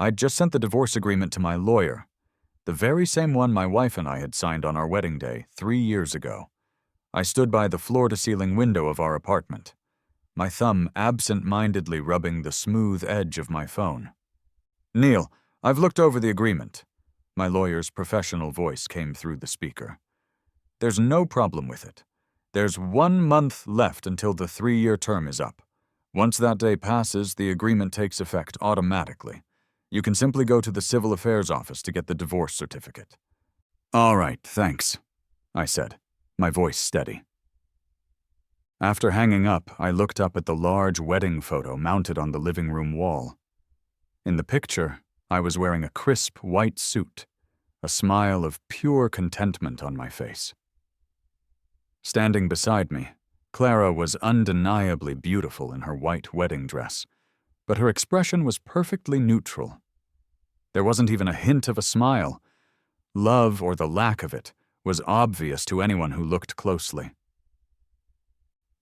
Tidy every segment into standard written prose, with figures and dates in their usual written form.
I'd just sent the divorce agreement to my lawyer, the very same one my wife and I had signed on our wedding day 3 years ago. I stood by the floor-to-ceiling window of our apartment, my thumb absent-mindedly rubbing the smooth edge of my phone. "Neil, I've looked over the agreement." My lawyer's professional voice came through the speaker. "There's no problem with it. There's 1 month left until the 3-year term is up. Once that day passes, the agreement takes effect automatically. You can simply go to the Civil Affairs office to get the divorce certificate." "All right, thanks," I said, my voice steady. After hanging up, I looked up at the large wedding photo mounted on the living room wall. In the picture, I was wearing a crisp white suit, a smile of pure contentment on my face. Standing beside me, Clara was undeniably beautiful in her white wedding dress, but her expression was perfectly neutral. There wasn't even a hint of a smile. Love, or the lack of it, was obvious to anyone who looked closely.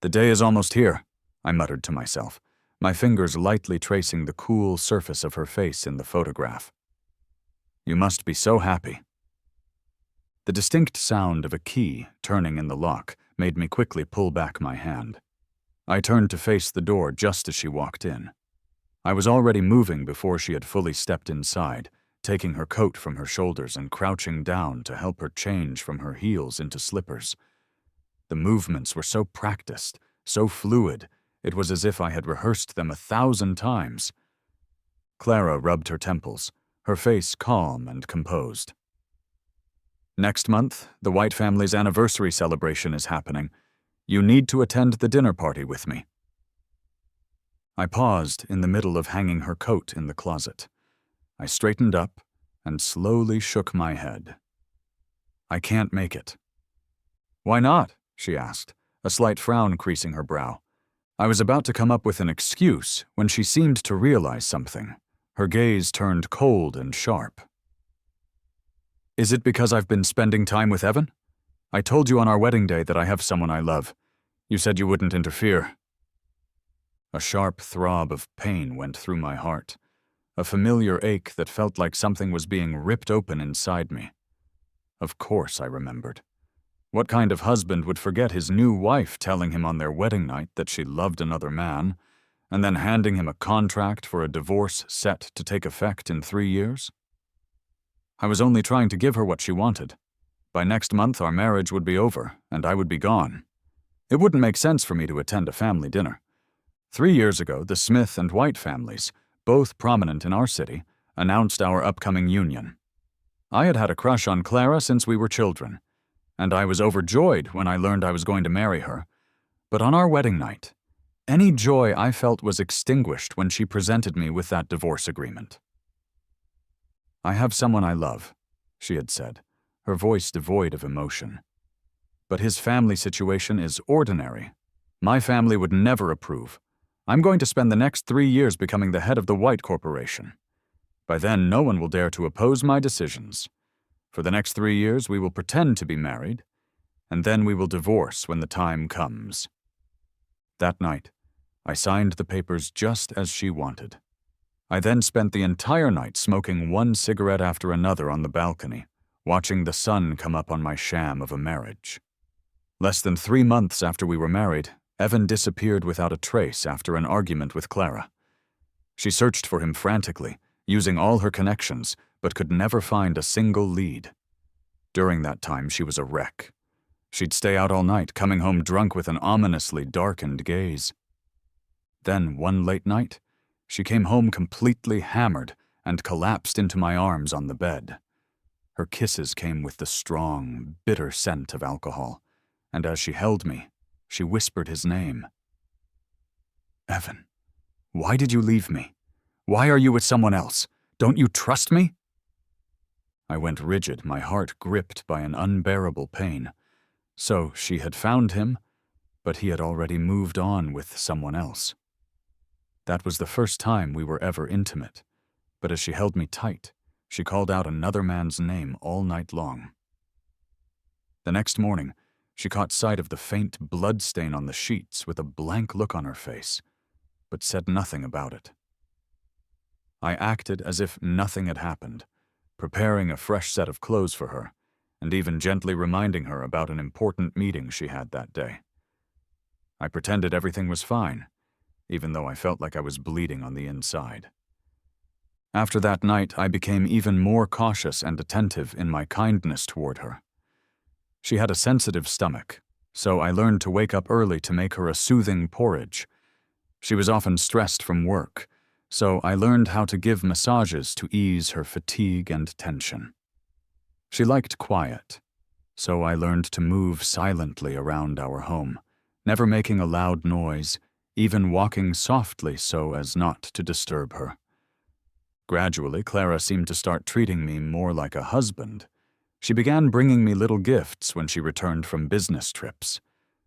"The day is almost here," I muttered to myself, my fingers lightly tracing the cool surface of her face in the photograph. "You must be so happy." The distinct sound of a key turning in the lock made me quickly pull back my hand. I turned to face the door just as she walked in. I was already moving before she had fully stepped inside, taking her coat from her shoulders and crouching down to help her change from her heels into slippers. The movements were so practiced, so fluid, it was as if I had rehearsed them 1,000 times. Clara rubbed her temples, her face calm and composed. "Next month, the White family's anniversary celebration is happening. You need to attend the dinner party with me." I paused in the middle of hanging her coat in the closet. I straightened up and slowly shook my head. "I can't make it." "Why not?" she asked, a slight frown creasing her brow. I was about to come up with an excuse when she seemed to realize something. Her gaze turned cold and sharp. "Is it because I've been spending time with Evan? I told you on our wedding day that I have someone I love. You said you wouldn't interfere." A sharp throb of pain went through my heart, a familiar ache that felt like something was being ripped open inside me. Of course I remembered. What kind of husband would forget his new wife telling him on their wedding night that she loved another man, and then handing him a contract for a divorce set to take effect in 3 years? I was only trying to give her what she wanted. By next month, our marriage would be over, and I would be gone. It wouldn't make sense for me to attend a family dinner. 3 years ago, the Smith and White families, both prominent in our city, announced our upcoming union. I had had a crush on Clara since we were children, and I was overjoyed when I learned I was going to marry her. But on our wedding night, any joy I felt was extinguished when she presented me with that divorce agreement. "I have someone I love," she had said, her voice devoid of emotion. "But his family situation is ordinary. My family would never approve. I'm going to spend the next 3 years becoming the head of the White Corporation. By then, no one will dare to oppose my decisions. For the next 3 years, we will pretend to be married, and then we will divorce when the time comes." That night, I signed the papers just as she wanted. I then spent the entire night smoking one cigarette after another on the balcony, watching the sun come up on my sham of a marriage. Less than 3 months after we were married, Evan disappeared without a trace after an argument with Clara. She searched for him frantically, using all her connections, but could never find a single lead. During that time, she was a wreck. She'd stay out all night, coming home drunk with an ominously darkened gaze. Then, one late night, she came home completely hammered and collapsed into my arms on the bed. Her kisses came with the strong, bitter scent of alcohol, and as she held me, she whispered his name. "Evan, why did you leave me? Why are you with someone else? Don't you trust me?" I went rigid, my heart gripped by an unbearable pain. So she had found him, but he had already moved on with someone else. That was the first time we were ever intimate, but as she held me tight, she called out another man's name all night long. The next morning, she caught sight of the faint blood stain on the sheets with a blank look on her face, but said nothing about it. I acted as if nothing had happened, preparing a fresh set of clothes for her, and even gently reminding her about an important meeting she had that day. I pretended everything was fine, even though I felt like I was bleeding on the inside. After that night, I became even more cautious and attentive in my kindness toward her. She had a sensitive stomach, so I learned to wake up early to make her a soothing porridge. She was often stressed from work, so I learned how to give massages to ease her fatigue and tension. She liked quiet, so I learned to move silently around our home, never making a loud noise, even walking softly so as not to disturb her. Gradually, Clara seemed to start treating me more like a husband. She began bringing me little gifts when she returned from business trips.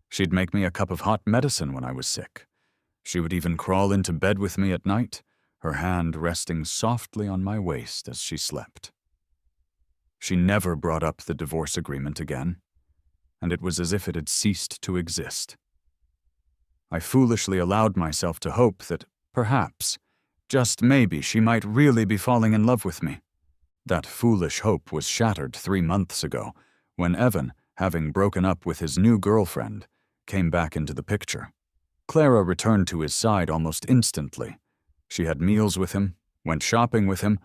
She'd make me a cup of hot medicine when I was sick. She would even crawl into bed with me at night, her hand resting softly on my waist as she slept. She never brought up the divorce agreement again, and it was as if it had ceased to exist. I foolishly allowed myself to hope that, perhaps, just maybe, she might really be falling in love with me. That foolish hope was shattered 3 months ago, when Evan, having broken up with his new girlfriend, came back into the picture. Clara returned to his side almost instantly. She had meals with him, went shopping with him,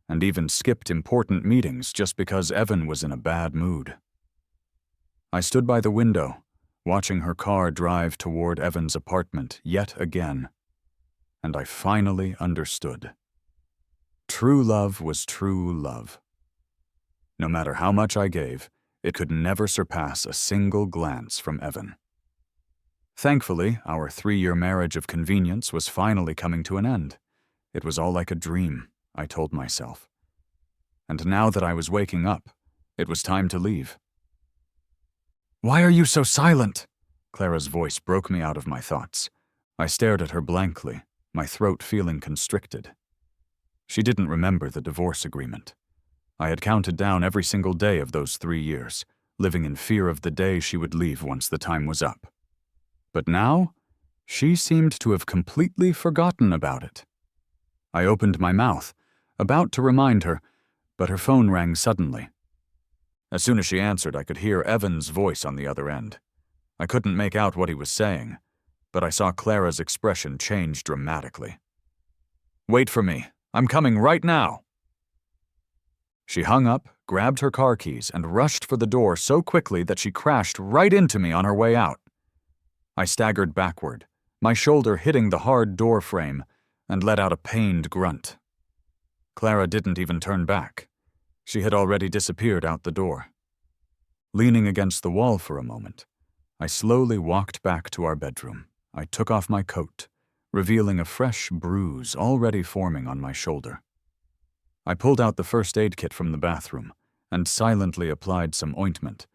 and even skipped important meetings just because Evan was in a bad mood. I stood by the window, watching her car drive toward Evan's apartment yet again, and I finally understood. True love was true love. No matter how much I gave, it could never surpass a single glance from Evan. Thankfully, our 3-year marriage of convenience was finally coming to an end. It was all like a dream, I told myself. And now that I was waking up, it was time to leave. "Why are you so silent?" Clara's voice broke me out of my thoughts. I stared at her blankly, my throat feeling constricted. She didn't remember the divorce agreement. I had counted down every single day of those 3 years, living in fear of the day she would leave once the time was up. But now, she seemed to have completely forgotten about it. I opened my mouth, about to remind her, but her phone rang suddenly. As soon as she answered, I could hear Evan's voice on the other end. I couldn't make out what he was saying, but I saw Clara's expression change dramatically. "Wait for me. I'm coming right now." She hung up, grabbed her car keys, and rushed for the door so quickly that she crashed right into me on her way out. I staggered backward, my shoulder hitting the hard door frame, and let out a pained grunt. Clara didn't even turn back. She had already disappeared out the door. Leaning against the wall for a moment, I slowly walked back to our bedroom. I took off my coat, revealing a fresh bruise already forming on my shoulder. I pulled out the first aid kit from the bathroom and silently applied some ointment,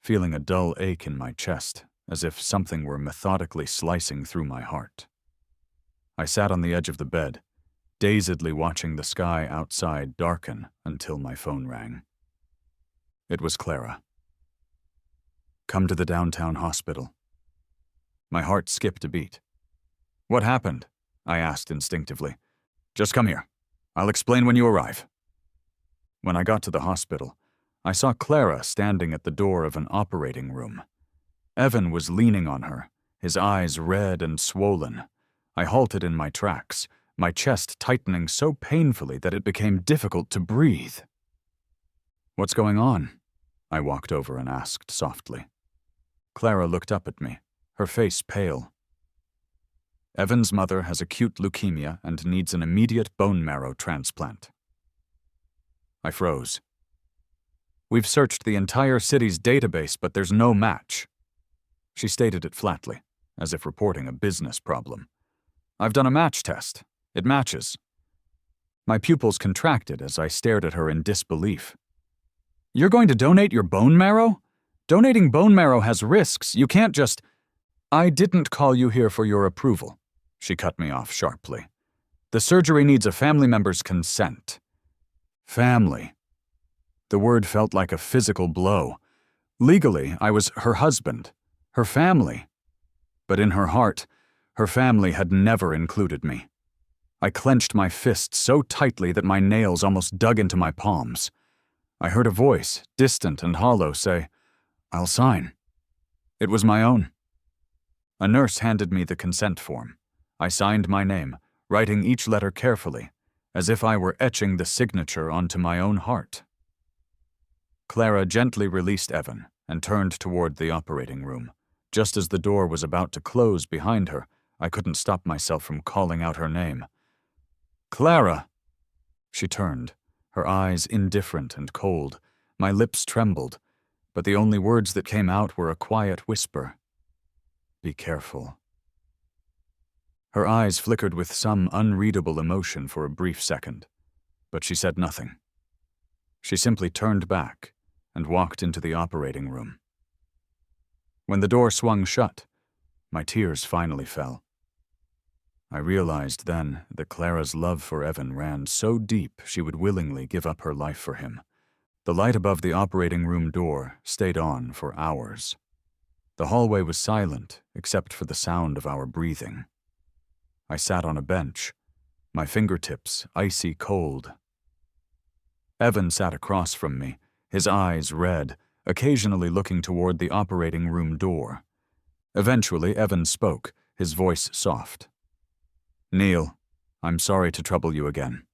feeling a dull ache in my chest, as if something were methodically slicing through my heart. I sat on the edge of the bed, dazedly watching the sky outside darken until my phone rang. It was Clara. "Come to the downtown hospital." My heart skipped a beat. "What happened?" I asked instinctively. "Just come here. I'll explain when you arrive." When I got to the hospital, I saw Clara standing at the door of an operating room. Evan was leaning on her, his eyes red and swollen. I halted in my tracks, my chest tightening so painfully that it became difficult to breathe. "What's going on?" I walked over and asked softly. Clara looked up at me, her face pale. "Evan's mother has acute leukemia and needs an immediate bone marrow transplant." I froze. "We've searched the entire city's database, but there's no match." She stated it flatly, as if reporting a business problem. "I've done a match test. It matches." My pupils contracted as I stared at her in disbelief. "You're going to donate your bone marrow? Donating bone marrow has risks. You can't just—" "I didn't call you here for your approval," she cut me off sharply. "The surgery needs a family member's consent." Family. The word felt like a physical blow. Legally, I was her husband, her family. But in her heart, her family had never included me. I clenched my fist so tightly that my nails almost dug into my palms. I heard a voice, distant and hollow, say, "I'll sign." It was my own. A nurse handed me the consent form. I signed my name, writing each letter carefully, as if I were etching the signature onto my own heart. Clara gently released Evan and turned toward the operating room. Just as the door was about to close behind her, I couldn't stop myself from calling out her name. "Clara!" She turned, her eyes indifferent and cold. My lips trembled, but the only words that came out were a quiet whisper. "Be careful." Her eyes flickered with some unreadable emotion for a brief second, but she said nothing. She simply turned back and walked into the operating room. When the door swung shut, my tears finally fell. I realized then that Clara's love for Evan ran so deep she would willingly give up her life for him. The light above the operating room door stayed on for hours. The hallway was silent except for the sound of our breathing. I sat on a bench, my fingertips icy cold. Evan sat across from me, his eyes red, occasionally looking toward the operating room door. Eventually, Evan spoke, his voice soft. "Neil, I'm sorry to trouble you again."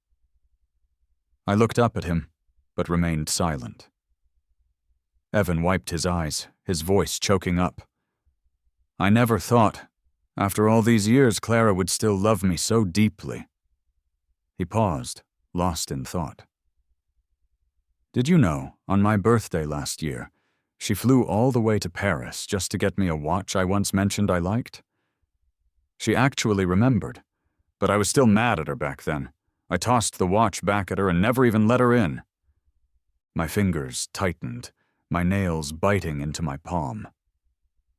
I looked up at him, but remained silent. Evan wiped his eyes, his voice choking up. "I never thought, after all these years, Clara would still love me so deeply." He paused, lost in thought. "Did you know, on my birthday last year, she flew all the way to Paris just to get me a watch I once mentioned I liked? She actually remembered, but I was still mad at her back then. I tossed the watch back at her and never even let her in." My fingers tightened, my nails biting into my palm.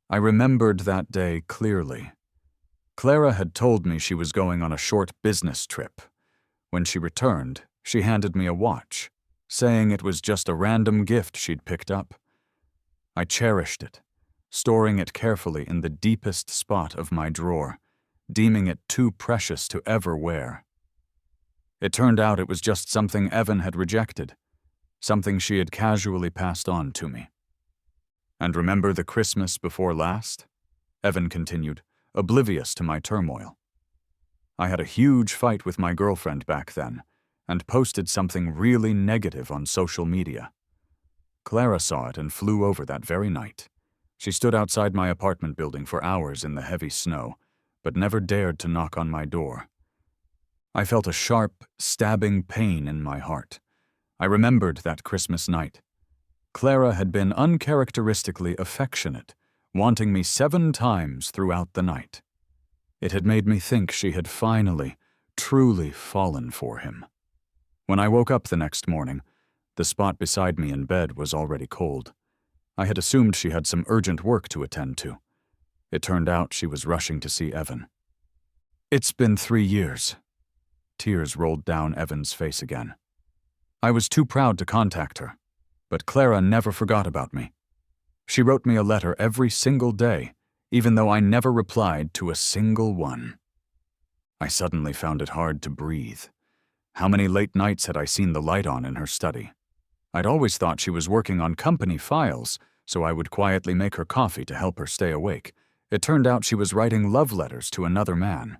I remembered that day clearly. Clara had told me she was going on a short business trip. When she returned, she handed me a watch, saying it was just a random gift she'd picked up. I cherished it, storing it carefully in the deepest spot of my drawer, deeming it too precious to ever wear. It turned out it was just something Evan had rejected, something she had casually passed on to me. "And remember the Christmas before last?" Evan continued, oblivious to my turmoil. "I had a huge fight with my girlfriend back then, and posted something really negative on social media. Clara saw it and flew over that very night. She stood outside my apartment building for hours in the heavy snow, but never dared to knock on my door. I felt a sharp, stabbing pain in my heart. I remembered that Christmas night. Clara had been uncharacteristically affectionate, wanting me 7 times throughout the night. It had made me think she had finally, truly fallen for him. When I woke up the next morning, the spot beside me in bed was already cold. I had assumed she had some urgent work to attend to. It turned out she was rushing to see Evan. "It's been 3 years." Tears rolled down Evan's face again. I was too proud to contact her, but Clara never forgot about me. She wrote me a letter every single day, even though I never replied to a single one. I suddenly found it hard to breathe. How many late nights had I seen the light on in her study? I'd always thought she was working on company files, so I would quietly make her coffee to help her stay awake. It turned out she was writing love letters to another man.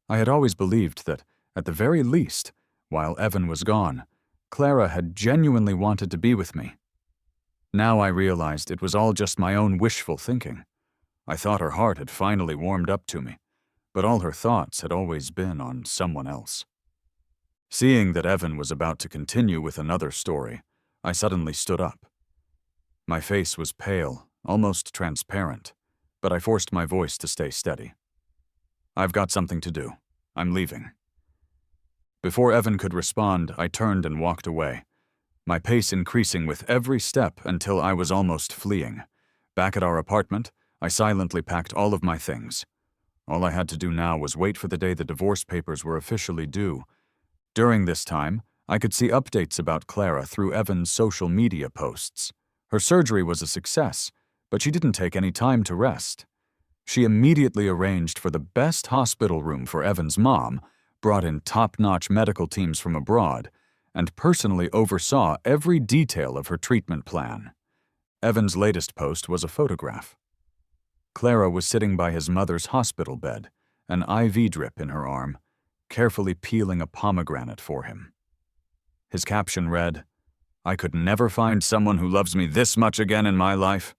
I had always believed that, at the very least, while Evan was gone, Clara had genuinely wanted to be with me. Now I realized it was all just my own wishful thinking. I thought her heart had finally warmed up to me, but all her thoughts had always been on someone else. Seeing that Evan was about to continue with another story, I suddenly stood up. My face was pale, almost transparent, but I forced my voice to stay steady. "I've got something to do. I'm leaving." Before Evan could respond, I turned and walked away, my pace increasing with every step until I was almost fleeing. Back at our apartment, I silently packed all of my things. All I had to do now was wait for the day the divorce papers were officially due. During this time, I could see updates about Clara through Evan's social media posts. Her surgery was a success, but she didn't take any time to rest. She immediately arranged for the best hospital room for Evan's mom, brought in top-notch medical teams from abroad, and personally oversaw every detail of her treatment plan. Evan's latest post was a photograph. Clara was sitting by his mother's hospital bed, an IV drip in her arm, carefully peeling a pomegranate for him. His caption read, "I could never find someone who loves me this much again in my life."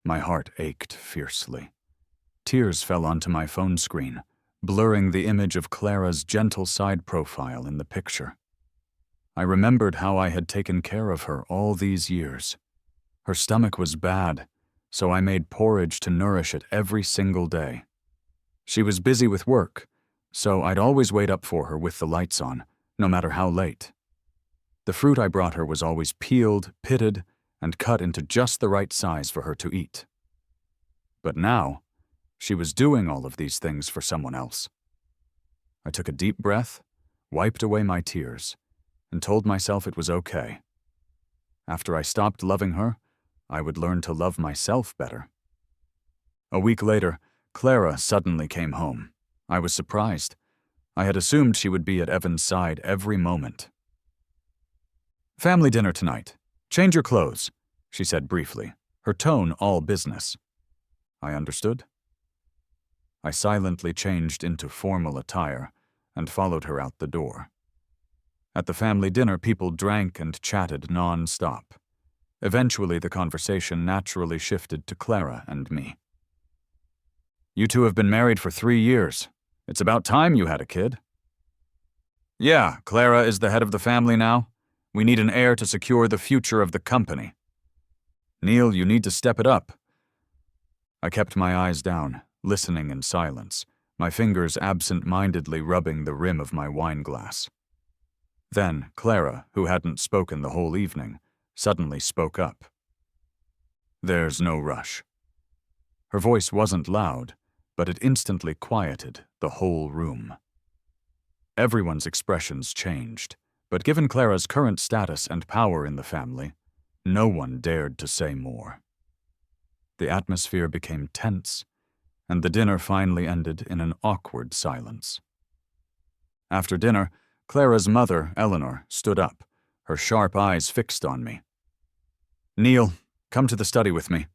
My heart ached fiercely. Tears fell onto my phone screen, blurring the image of Clara's gentle side profile in the picture. I remembered how I had taken care of her all these years. Her stomach was bad, so I made porridge to nourish it every single day. She was busy with work, so I'd always wait up for her with the lights on, no matter how late. The fruit I brought her was always peeled, pitted, and cut into just the right size for her to eat. But now, she was doing all of these things for someone else. I took a deep breath, wiped away my tears, and told myself it was okay. After I stopped loving her, I would learn to love myself better. A week later, Clara suddenly came home. I was surprised. I had assumed she would be at Evan's side every moment. "Family dinner tonight. Change your clothes," she said briefly, her tone all business. I understood. I silently changed into formal attire and followed her out the door. At the family dinner, people drank and chatted non-stop. Eventually, the conversation naturally shifted to Clara and me. "You two have been married for 3 years. It's about time you had a kid." "Yeah, Clara is the head of the family now. We need an heir to secure the future of the company." "Neil, you need to step it up." I kept my eyes down, listening in silence, my fingers absent-mindedly rubbing the rim of my wine glass. Then Clara, who hadn't spoken the whole evening, suddenly spoke up. "There's no rush." Her voice wasn't loud, but it instantly quieted the whole room. Everyone's expressions changed, but given Clara's current status and power in the family, no one dared to say more. The atmosphere became tense, and the dinner finally ended in an awkward silence. After dinner, Clara's mother, Eleanor, stood up, her sharp eyes fixed on me. "Neil, come to the study with me."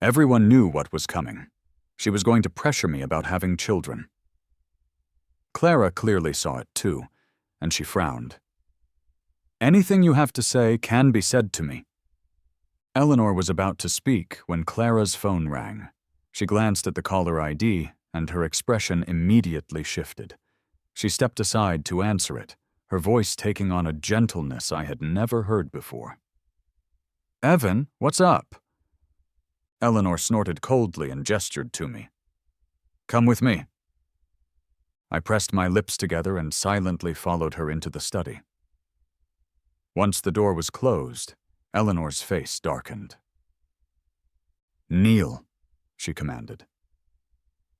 Everyone knew what was coming. She was going to pressure me about having children. Clara clearly saw it too, and she frowned. "Anything you have to say can be said to me." Eleanor was about to speak when Clara's phone rang. She glanced at the caller ID, and her expression immediately shifted. She stepped aside to answer it, her voice taking on a gentleness I had never heard before. "Evan, what's up?" Eleanor snorted coldly and gestured to me. "Come with me." I pressed my lips together and silently followed her into the study. Once the door was closed, Eleanor's face darkened. "Kneel," she commanded.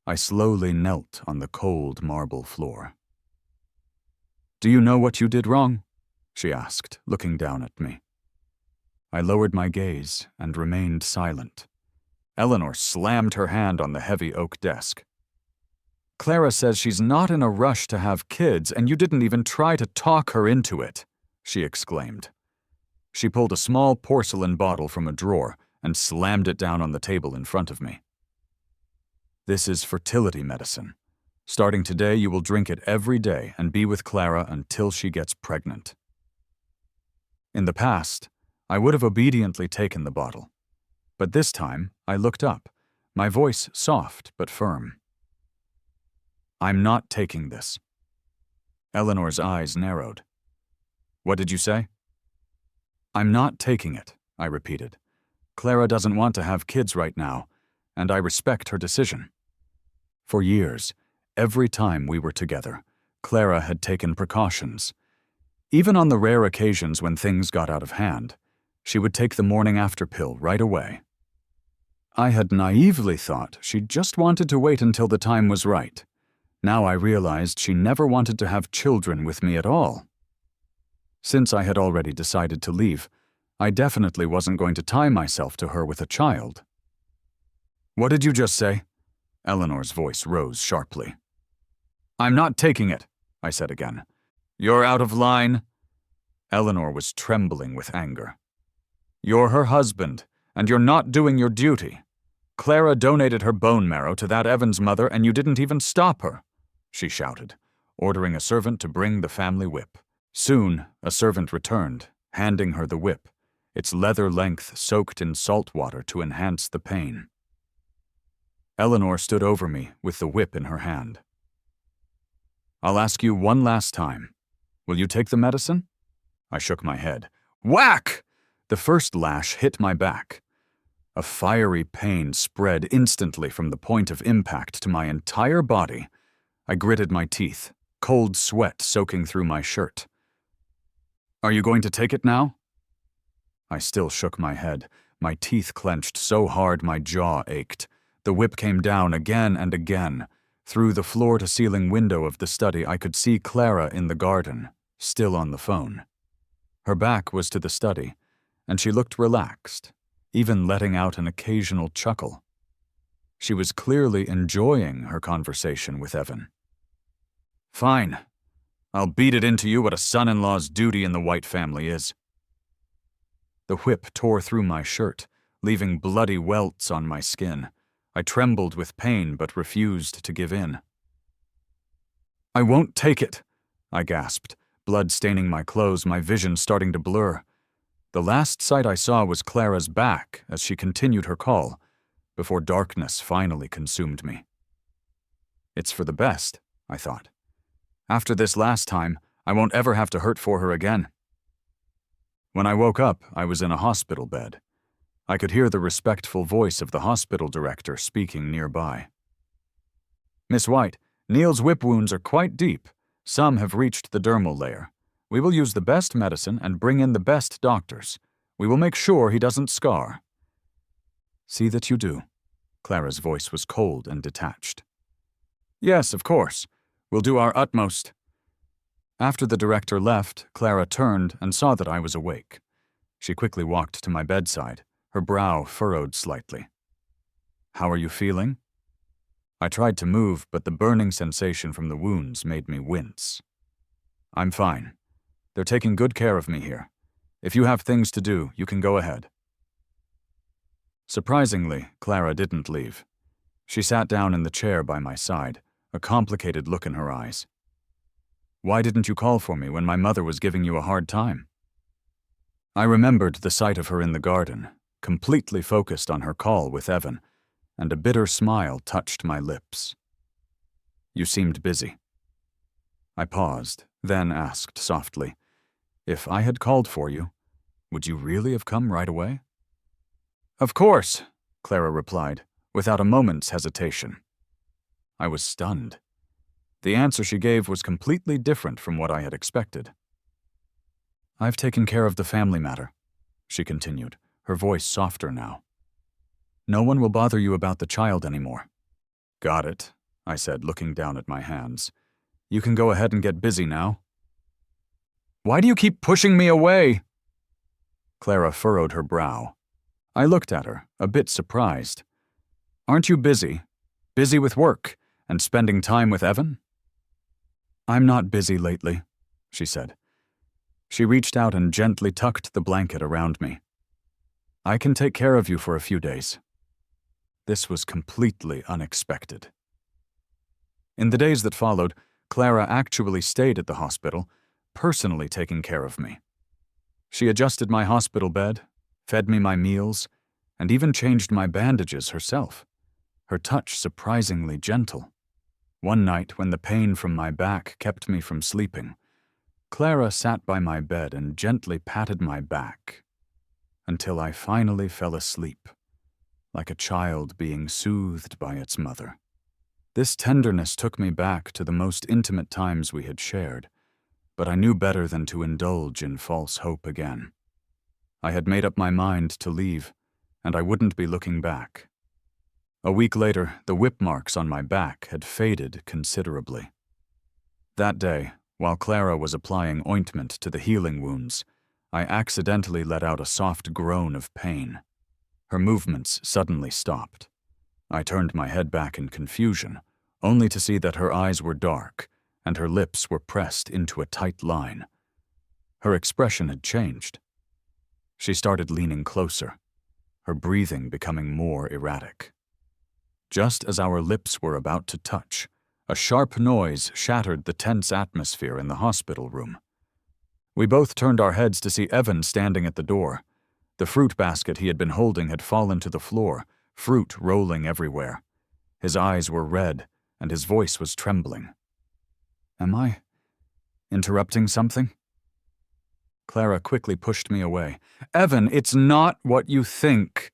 I slowly knelt on the cold marble floor. "Do you know what you did wrong?" she asked, looking down at me. I lowered my gaze and remained silent. Eleanor slammed her hand on the heavy oak desk. "Clara says she's not in a rush to have kids, and you didn't even try to talk her into it," she exclaimed. She pulled a small porcelain bottle from a drawer and slammed it down on the table in front of me. "This is fertility medicine. Starting today, you will drink it every day and be with Clara until she gets pregnant." In the past, I would have obediently taken the bottle. But this time, I looked up, my voice soft but firm. "I'm not taking this." Eleanor's eyes narrowed. "What did you say?" "I'm not taking it," I repeated. "Clara doesn't want to have kids right now, and I respect her decision." For years, every time we were together, Clara had taken precautions. Even on the rare occasions when things got out of hand, she would take the morning after pill right away. I had naively thought she just wanted to wait until the time was right. Now I realized she never wanted to have children with me at all. Since I had already decided to leave, I definitely wasn't going to tie myself to her with a child. "What did you just say?" Eleanor's voice rose sharply. I'm not taking it, I said again. You're out of line. Eleanor was trembling with anger. You're her husband, and you're not doing your duty. Clara donated her bone marrow to that Evans mother, and you didn't even stop her, she shouted, ordering a servant to bring the family whip. Soon, a servant returned, handing her the whip, its leather length soaked in salt water to enhance the pain. Eleanor stood over me with the whip in her hand. I'll ask you one last time. Will you take the medicine? I shook my head. Whack! The first lash hit my back. A fiery pain spread instantly from the point of impact to my entire body. I gritted my teeth, cold sweat soaking through my shirt. Are you going to take it now? I still shook my head, my teeth clenched so hard my jaw ached. The whip came down again and again. Through the floor-to-ceiling window of the study, I could see Clara in the garden, still on the phone. Her back was to the study, and she looked relaxed, even letting out an occasional chuckle. She was clearly enjoying her conversation with Evan. Fine. I'll beat it into you what a son-in-law's duty in the White family is. The whip tore through my shirt, leaving bloody welts on my skin. I trembled with pain but refused to give in. I won't take it, I gasped, blood staining my clothes, my vision starting to blur. The last sight I saw was Clara's back as she continued her call, before darkness finally consumed me. It's for the best, I thought. After this last time, I won't ever have to hurt for her again. When I woke up, I was in a hospital bed. I could hear the respectful voice of the hospital director speaking nearby. Miss White, Neil's whip wounds are quite deep. Some have reached the dermal layer. We will use the best medicine and bring in the best doctors. We will make sure he doesn't scar. See that you do. Clara's voice was cold and detached. Yes, of course. We'll do our utmost. After the director left, Clara turned and saw that I was awake. She quickly walked to my bedside, her brow furrowed slightly. How are you feeling? I tried to move, but the burning sensation from the wounds made me wince. I'm fine. They're taking good care of me here. If you have things to do, you can go ahead. Surprisingly, Clara didn't leave. She sat down in the chair by my side, a complicated look in her eyes. Why didn't you call for me when my mother was giving you a hard time? I remembered the sight of her in the garden, completely focused on her call with Evan, and a bitter smile touched my lips. You seemed busy. I paused, then asked softly, if I had called for you, would you really have come right away? Of course, Clara replied, without a moment's hesitation. I was stunned. The answer she gave was completely different from what I had expected. I've taken care of the family matter, she continued, her voice softer now. No one will bother you about the child anymore. Got it, I said, looking down at my hands. You can go ahead and get busy now. Why do you keep pushing me away? Clara furrowed her brow. I looked at her, a bit surprised. Aren't you busy? Busy with work and spending time with Evan? I'm not busy lately, she said. She reached out and gently tucked the blanket around me. I can take care of you for a few days. This was completely unexpected. In the days that followed, Clara actually stayed at the hospital, personally taking care of me. She adjusted my hospital bed, fed me my meals, and even changed my bandages herself, her touch surprisingly gentle. One night, when the pain from my back kept me from sleeping, Clara sat by my bed and gently patted my back until I finally fell asleep, like a child being soothed by its mother. This tenderness took me back to the most intimate times we had shared, but I knew better than to indulge in false hope again. I had made up my mind to leave, and I wouldn't be looking back. A week later, the whip marks on my back had faded considerably. That day, while Clara was applying ointment to the healing wounds, I accidentally let out a soft groan of pain. Her movements suddenly stopped. I turned my head back in confusion, only to see that her eyes were dark and her lips were pressed into a tight line. Her expression had changed. She started leaning closer, her breathing becoming more erratic. Just as our lips were about to touch, a sharp noise shattered the tense atmosphere in the hospital room. We both turned our heads to see Evan standing at the door. The fruit basket he had been holding had fallen to the floor, fruit rolling everywhere. His eyes were red, and his voice was trembling. "Am I interrupting something?" Clara quickly pushed me away. "Evan, it's not what you think."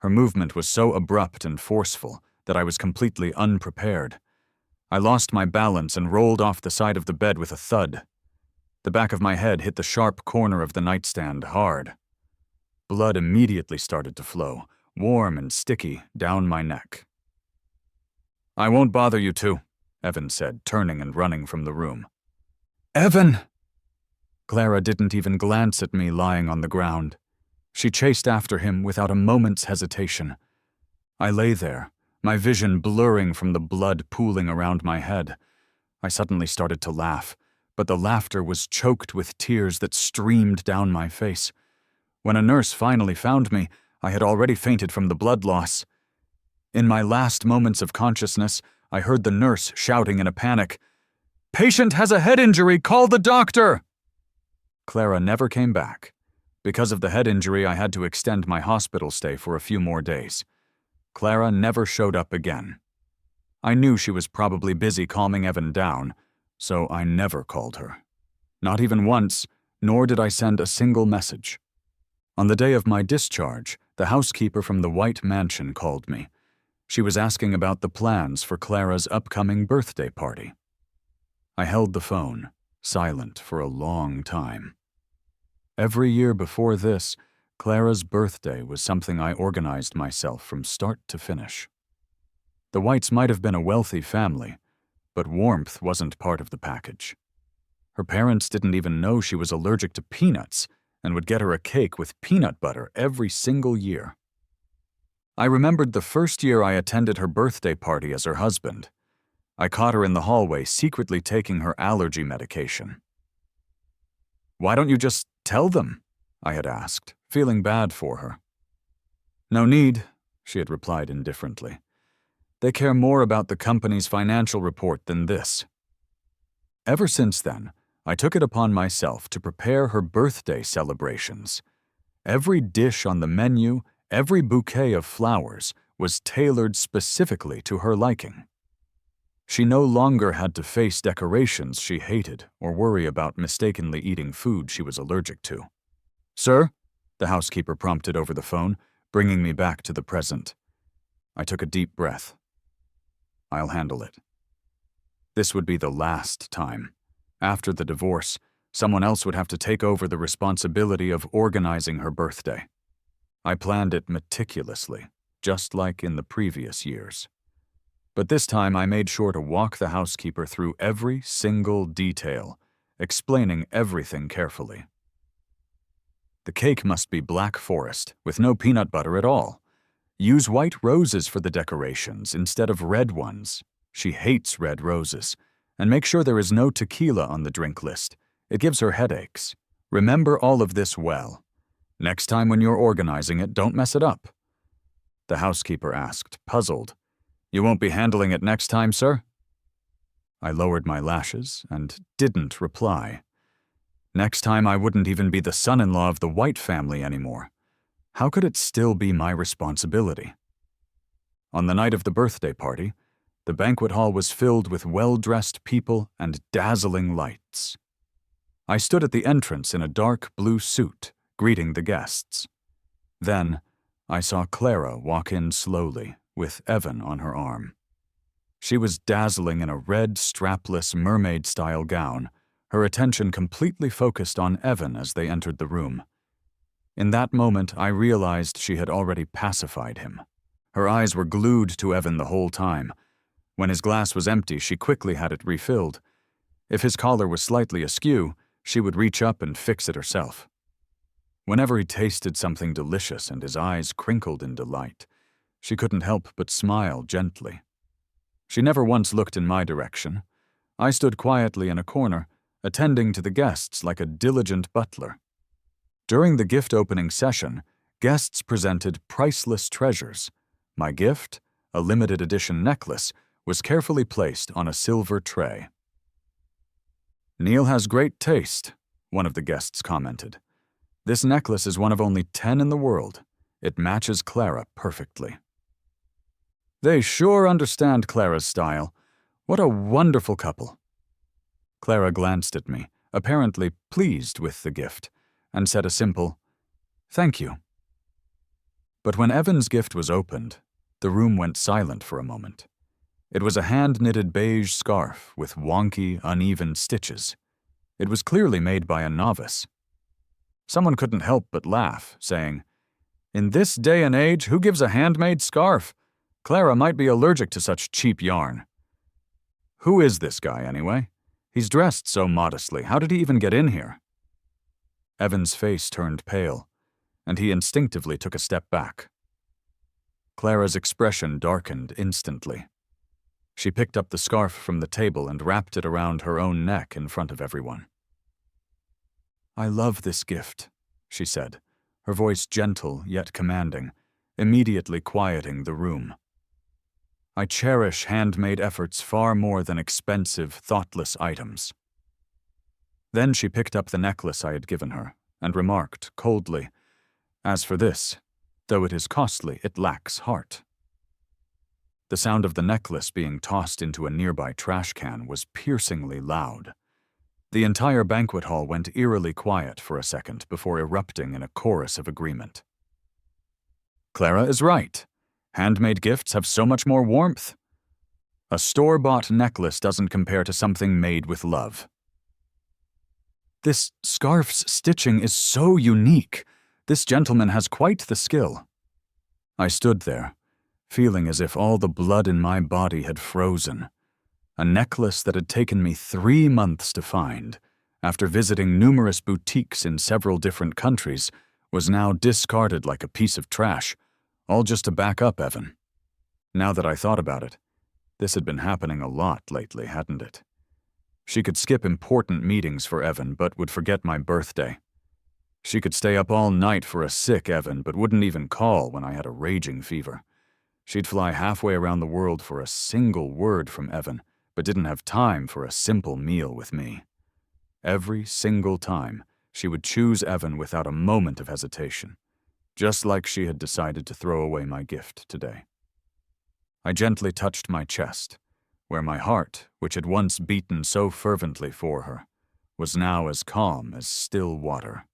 Her movement was so abrupt and forceful that I was completely unprepared. I lost my balance and rolled off the side of the bed with a thud. The back of my head hit the sharp corner of the nightstand hard. Blood immediately started to flow, warm and sticky, down my neck. "I won't bother you two," Evan said, turning and running from the room. "Evan!" Clara didn't even glance at me lying on the ground. She chased after him without a moment's hesitation. I lay there, my vision blurring from the blood pooling around my head. I suddenly started to laugh, but the laughter was choked with tears that streamed down my face. When a nurse finally found me, I had already fainted from the blood loss. In my last moments of consciousness, I heard the nurse shouting in a panic, "Patient has a head injury! Call the doctor!" Clara never came back. Because of the head injury, I had to extend my hospital stay for a few more days. Clara never showed up again. I knew she was probably busy calming Evan down, so I never called her. Not even once, nor did I send a single message. On the day of my discharge, the housekeeper from the White Mansion called me. She was asking about the plans for Clara's upcoming birthday party. I held the phone, silent for a long time. Every year before this, Clara's birthday was something I organized myself from start to finish. The Whites might have been a wealthy family, but warmth wasn't part of the package. Her parents didn't even know she was allergic to peanuts and would get her a cake with peanut butter every single year. I remembered the first year I attended her birthday party as her husband. I caught her in the hallway secretly taking her allergy medication. "Why don't you just tell them?" I had asked, feeling bad for her. "No need," she had replied indifferently. "They care more about the company's financial report than this." Ever since then, I took it upon myself to prepare her birthday celebrations. Every dish on the menu, every bouquet of flowers, was tailored specifically to her liking. She no longer had to face decorations she hated or worry about mistakenly eating food she was allergic to. "Sir?" the housekeeper prompted over the phone, bringing me back to the present. I took a deep breath. I'll handle it. This would be the last time. After the divorce, someone else would have to take over the responsibility of organizing her birthday. I planned it meticulously, just like in the previous years. But this time I made sure to walk the housekeeper through every single detail, explaining everything carefully. The cake must be Black Forest, with no peanut butter at all. Use white roses for the decorations instead of red ones. She hates red roses. And make sure there is no tequila on the drink list. It gives her headaches. Remember all of this well. Next time when you're organizing it, don't mess it up. The housekeeper asked, puzzled. "You won't be handling it next time, sir?" I lowered my lashes and didn't reply. Next time I wouldn't even be the son-in-law of the White family anymore. How could it still be my responsibility? On the night of the birthday party, the banquet hall was filled with well-dressed people and dazzling lights. I stood at the entrance in a dark blue suit, greeting the guests. Then, I saw Clara walk in slowly, with Evan on her arm. She was dazzling in a red, strapless, mermaid-style gown, her attention completely focused on Evan as they entered the room. In that moment, I realized she had already pacified him. Her eyes were glued to Evan the whole time. When his glass was empty, she quickly had it refilled. If his collar was slightly askew, she would reach up and fix it herself. Whenever he tasted something delicious and his eyes crinkled in delight, she couldn't help but smile gently. She never once looked in my direction. I stood quietly in a corner, attending to the guests like a diligent butler. During the gift-opening session, guests presented priceless treasures. My gift, a limited-edition necklace, was carefully placed on a silver tray. "Neil has great taste," one of the guests commented. "This necklace is one of only 10 in the world. It matches Clara perfectly." "They sure understand Clara's style. What a wonderful couple." Clara glanced at me, apparently pleased with the gift, and said a simple, "Thank you." But when Evan's gift was opened, the room went silent for a moment. It was a hand-knitted beige scarf with wonky, uneven stitches. It was clearly made by a novice. Someone couldn't help but laugh, saying, "In this day and age, who gives a handmade scarf? Clara might be allergic to such cheap yarn." "Who is this guy, anyway? He's dressed so modestly. How did he even get in here?" Evan's face turned pale, and he instinctively took a step back. Clara's expression darkened instantly. She picked up the scarf from the table and wrapped it around her own neck in front of everyone. "I love this gift," she said, her voice gentle yet commanding, immediately quieting the room. "I cherish handmade efforts far more than expensive, thoughtless items." Then she picked up the necklace I had given her and remarked coldly, "As for this, though it is costly, it lacks heart." The sound of the necklace being tossed into a nearby trash can was piercingly loud. The entire banquet hall went eerily quiet for a second before erupting in a chorus of agreement. "Clara is right. Handmade gifts have so much more warmth. A store-bought necklace doesn't compare to something made with love." "This scarf's stitching is so unique. This gentleman has quite the skill." I stood there, feeling as if all the blood in my body had frozen. A necklace that had taken me 3 months to find, after visiting numerous boutiques in several different countries, was now discarded like a piece of trash, all just to back up Evan. Now that I thought about it, this had been happening a lot lately, hadn't it? She could skip important meetings for Evan, but would forget my birthday. She could stay up all night for a sick Evan, but wouldn't even call when I had a raging fever. She'd fly halfway around the world for a single word from Evan, but didn't have time for a simple meal with me. Every single time, she would choose Evan without a moment of hesitation, just like she had decided to throw away my gift today. I gently touched my chest, where my heart, which had once beaten so fervently for her, was now as calm as still water.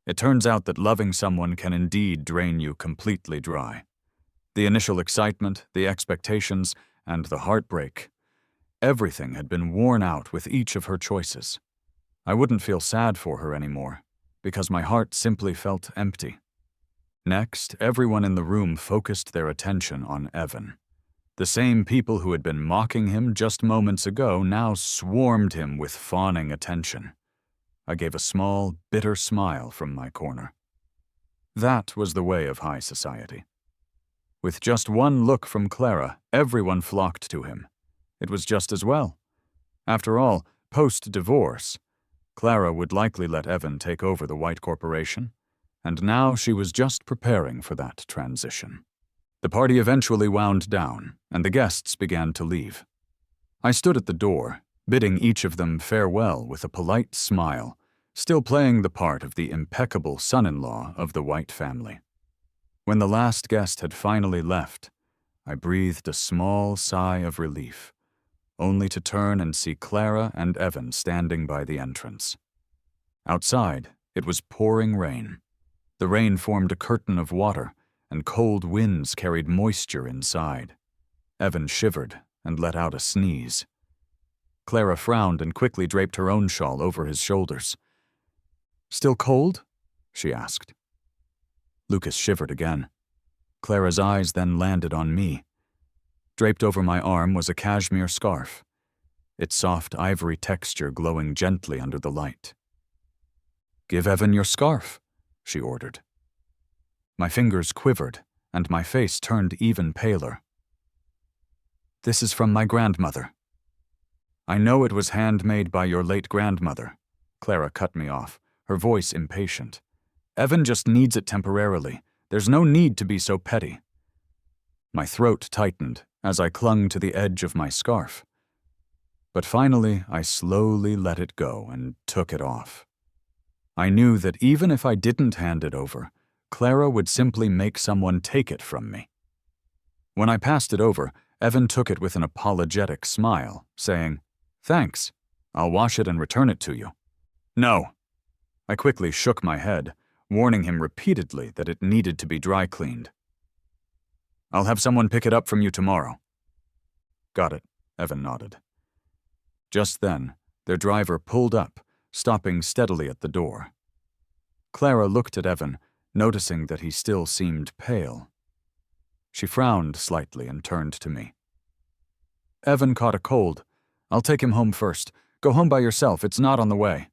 It turns out that loving someone can indeed drain you completely dry. The initial excitement, the expectations, and the heartbreak. Everything had been worn out with each of her choices. I wouldn't feel sad for her anymore, because my heart simply felt empty. Next, everyone in the room focused their attention on Evan. The same people who had been mocking him just moments ago now swarmed him with fawning attention. I gave a small, bitter smile from my corner. That was the way of high society. With just one look from Clara, everyone flocked to him. It was just as well. After all, post-divorce, Clara would likely let Evan take over the White Corporation, and now she was just preparing for that transition. The party eventually wound down, and the guests began to leave. I stood at the door, bidding each of them farewell with a polite smile, still playing the part of the impeccable son-in-law of the White family. When the last guest had finally left, I breathed a small sigh of relief, only to turn and see Clara and Evan standing by the entrance. Outside, it was pouring rain. The rain formed a curtain of water, and cold winds carried moisture inside. Evan shivered and let out a sneeze. Clara frowned and quickly draped her own shawl over his shoulders. "Still cold?" she asked. Lucas shivered again. Clara's eyes then landed on me. Draped over my arm was a cashmere scarf, its soft ivory texture glowing gently under the light. "Give Evan your scarf," she ordered. My fingers quivered, and my face turned even paler. This is from my grandmother. I know it was handmade by your late grandmother. Clara cut me off, her voice impatient. Evan just needs it temporarily. There's no need to be so petty. My throat tightened as I clung to the edge of my scarf. But finally, I slowly let it go and took it off. I knew that even if I didn't hand it over, Clara would simply make someone take it from me. When I passed it over, Evan took it with an apologetic smile, saying, "Thanks. I'll wash it and return it to you." "No." I quickly shook my head, warning him repeatedly that it needed to be dry cleaned. "I'll have someone pick it up from you tomorrow." "Got it," Evan nodded. Just then, their driver pulled up, stopping steadily at the door. Clara looked at Evan, noticing that he still seemed pale. She frowned slightly and turned to me. "Evan caught a cold. I'll take him home first. Go home by yourself, it's not on the way."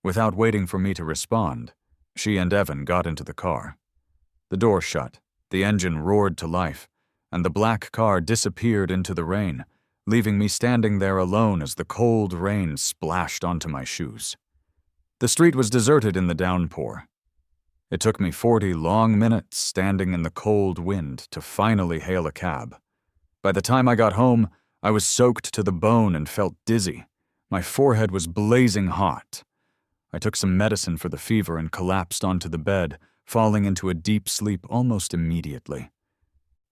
Without waiting for me to respond, she and Evan got into the car. The door shut, the engine roared to life, and the black car disappeared into the rain, leaving me standing there alone as the cold rain splashed onto my shoes. The street was deserted in the downpour. It took me 40 long minutes standing in the cold wind to finally hail a cab. By the time I got home, I was soaked to the bone and felt dizzy. My forehead was blazing hot. I took some medicine for the fever and collapsed onto the bed, falling into a deep sleep almost immediately.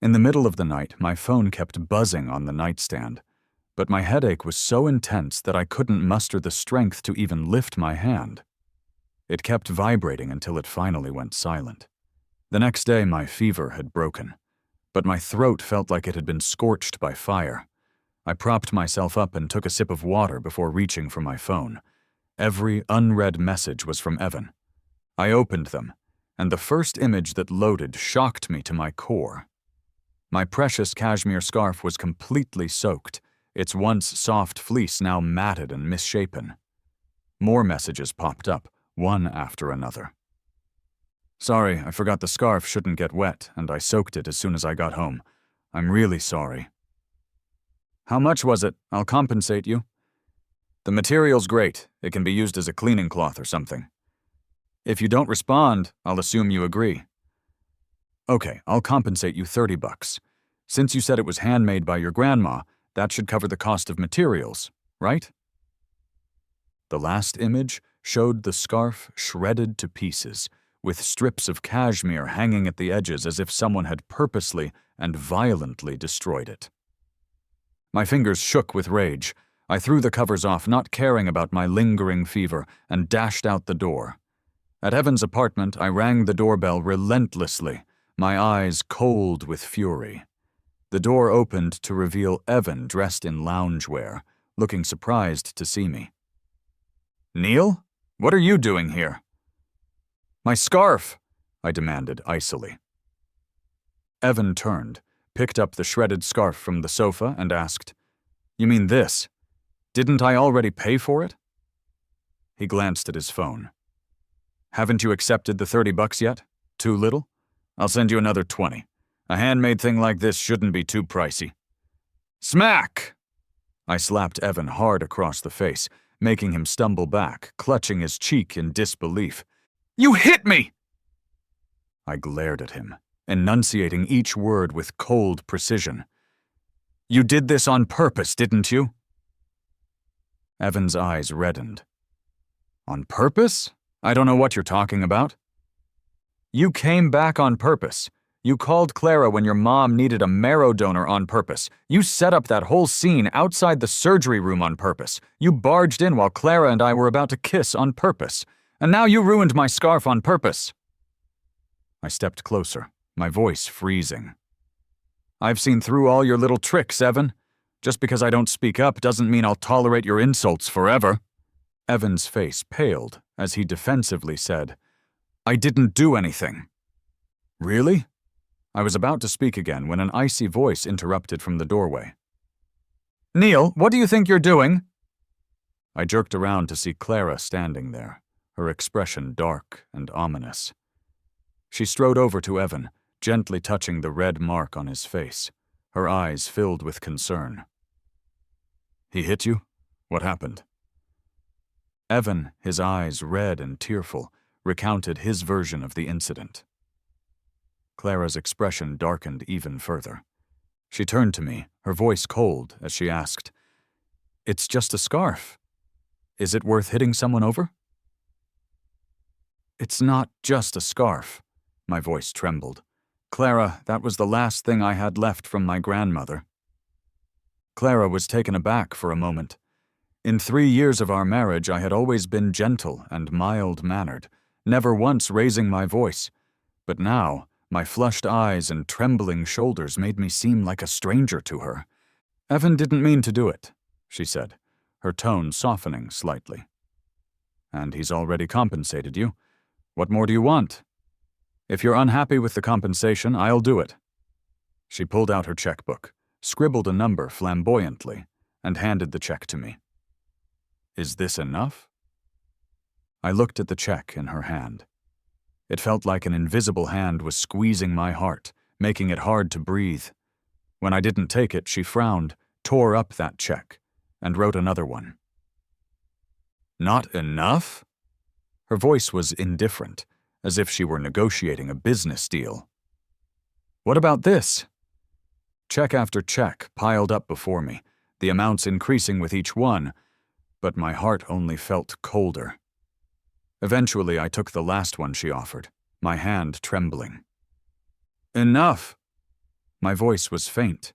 In the middle of the night, my phone kept buzzing on the nightstand, but my headache was so intense that I couldn't muster the strength to even lift my hand. It kept vibrating until it finally went silent. The next day, my fever had broken, but my throat felt like it had been scorched by fire. I propped myself up and took a sip of water before reaching for my phone. Every unread message was from Evan. I opened them, and the first image that loaded shocked me to my core. My precious cashmere scarf was completely soaked, its once soft fleece now matted and misshapen. More messages popped up, one after another. "Sorry, I forgot the scarf shouldn't get wet, and I soaked it as soon as I got home. I'm really sorry." "How much was it? I'll compensate you." "The material's great. It can be used as a cleaning cloth or something." "If you don't respond, I'll assume you agree." "Okay, I'll compensate you $30. Since you said it was handmade by your grandma, that should cover the cost of materials, right?" The last image showed the scarf shredded to pieces, with strips of cashmere hanging at the edges as if someone had purposely and violently destroyed it. My fingers shook with rage. I threw the covers off, not caring about my lingering fever, and dashed out the door. At Evan's apartment, I rang the doorbell relentlessly, my eyes cold with fury. The door opened to reveal Evan dressed in loungewear, looking surprised to see me. "Neil? What are you doing here?" "My scarf," I demanded icily. Evan turned, picked up the shredded scarf from the sofa, and asked, "You mean this? Didn't I already pay for it?" He glanced at his phone. "Haven't you accepted the $30 yet? Too little? I'll send you another 20. A handmade thing like this shouldn't be too pricey." "Smack!" I slapped Evan hard across the face, making him stumble back, clutching his cheek in disbelief. "You hit me!" I glared at him, enunciating each word with cold precision. "You did this on purpose, didn't you?" Evan's eyes reddened. "On purpose? I don't know what you're talking about." "You came back on purpose. You called Clara when your mom needed a marrow donor on purpose. You set up that whole scene outside the surgery room on purpose. You barged in while Clara and I were about to kiss on purpose. And now you ruined my scarf on purpose." I stepped closer, my voice freezing. "I've seen through all your little tricks, Evan. Just because I don't speak up doesn't mean I'll tolerate your insults forever." Evan's face paled as he defensively said, "I didn't do anything." "Really?" I was about to speak again when an icy voice interrupted from the doorway. "Neil, what do you think you're doing?" I jerked around to see Clara standing there, her expression dark and ominous. She strode over to Evan, gently touching the red mark on his face. her eyes filled with concern. "He hit you? What happened?" Evan, his eyes red and tearful, recounted his version of the incident. Clara's expression darkened even further. She turned to me, her voice cold, as she asked, "It's just a scarf. Is it worth hitting someone over?" "It's not just a scarf." My voice trembled. "Clara, that was the last thing I had left from my grandmother." Clara was taken aback for a moment. In 3 years of our marriage, I had always been gentle and mild-mannered, never once raising my voice. But now, my flushed eyes and trembling shoulders made me seem like a stranger to her. "Evan didn't mean to do it," she said, her tone softening slightly. "And he's already compensated you. What more do you want? If you're unhappy with the compensation, I'll do it." She pulled out her checkbook, scribbled a number flamboyantly, and handed the check to me. "Is this enough?" I looked at the check in her hand. It felt like an invisible hand was squeezing my heart, making it hard to breathe. When I didn't take it, she frowned, tore up that check, and wrote another one. "Not enough?" Her voice was indifferent, as if she were negotiating a business deal. "What about this?" Check after check piled up before me, the amounts increasing with each one, but my heart only felt colder. Eventually, I took the last one she offered, my hand trembling. "Enough!" My voice was faint,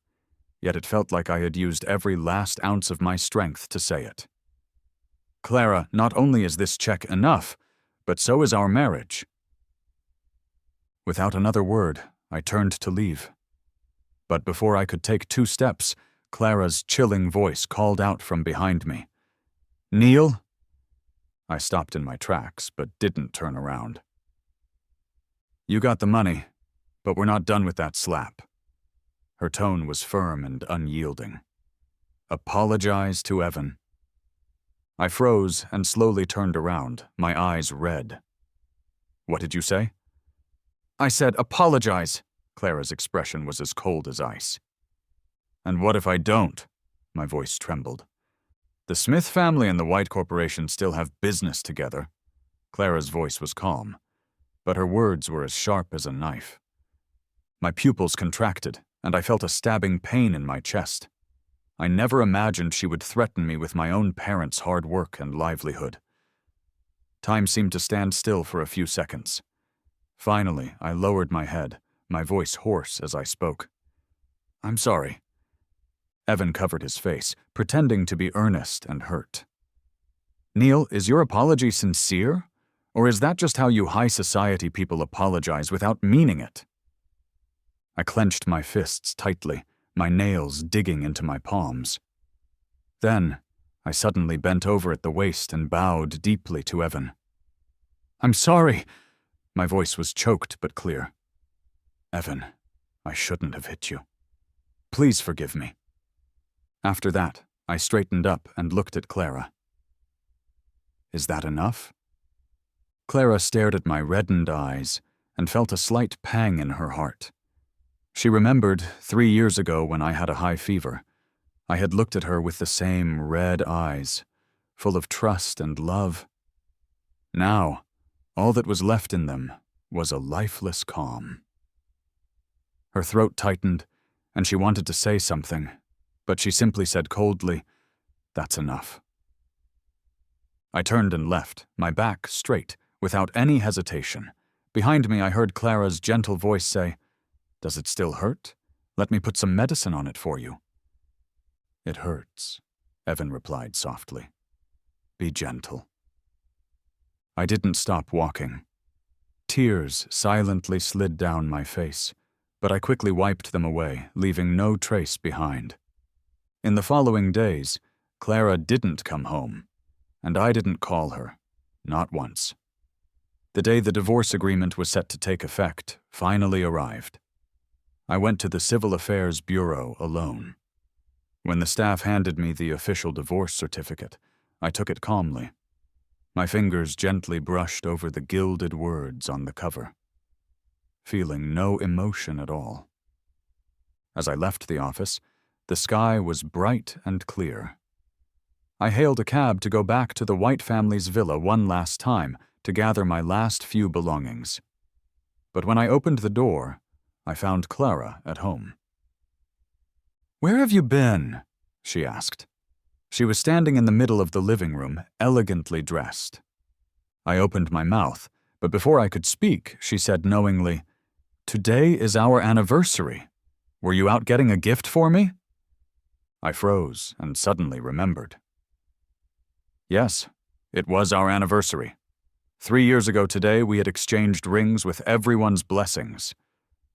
yet it felt like I had used every last ounce of my strength to say it. "Clara, not only is this check enough, but so is our marriage." Without another word, I turned to leave. But before I could take 2 steps, Clara's chilling voice called out from behind me. "Neil?" I stopped in my tracks, but didn't turn around. "You got the money, but we're not done with that slap." Her tone was firm and unyielding. "Apologize to Evan." I froze and slowly turned around, my eyes red. "What did you say?" "I said apologize." Clara's expression was as cold as ice. "And what if I don't?" My voice trembled. "The Smith family and the White Corporation still have business together." Clara's voice was calm, but her words were as sharp as a knife. My pupils contracted, and I felt a stabbing pain in my chest. I never imagined she would threaten me with my own parents' hard work and livelihood. Time seemed to stand still for a few seconds. Finally, I lowered my head, my voice hoarse as I spoke. "I'm sorry." Evan covered his face, pretending to be earnest and hurt. "Neil, is your apology sincere? Or is that just how you high society people apologize without meaning it?" I clenched my fists tightly, my nails digging into my palms. Then, I suddenly bent over at the waist and bowed deeply to Evan. "I'm sorry." My voice was choked but clear. "Evan, I shouldn't have hit you. Please forgive me." After that, I straightened up and looked at Clara. "Is that enough?" Clara stared at my reddened eyes and felt a slight pang in her heart. She remembered 3 years ago when I had a high fever. I had looked at her with the same red eyes, full of trust and love. Now, all that was left in them was a lifeless calm. Her throat tightened, and she wanted to say something, but she simply said coldly, "That's enough." I turned and left, my back straight, without any hesitation. Behind me, I heard Clara's gentle voice say, "Does it still hurt? Let me put some medicine on it for you." "It hurts," Evan replied softly. "Be gentle." I didn't stop walking. Tears silently slid down my face, but I quickly wiped them away, leaving no trace behind. In the following days, Clara didn't come home, and I didn't call her, not once. The day the divorce agreement was set to take effect finally arrived. I went to the Civil Affairs Bureau alone. When the staff handed me the official divorce certificate, I took it calmly. My fingers gently brushed over the gilded words on the cover, feeling no emotion at all. As I left the office, the sky was bright and clear. I hailed a cab to go back to the White family's villa one last time to gather my last few belongings. But when I opened the door, I found Clara at home. "Where have you been?" she asked. She was standing in the middle of the living room, elegantly dressed. I opened my mouth, but before I could speak, she said knowingly, "Today is our anniversary. Were you out getting a gift for me?" I froze and suddenly remembered. Yes, it was our anniversary. 3 years ago today, we had exchanged rings with everyone's blessings.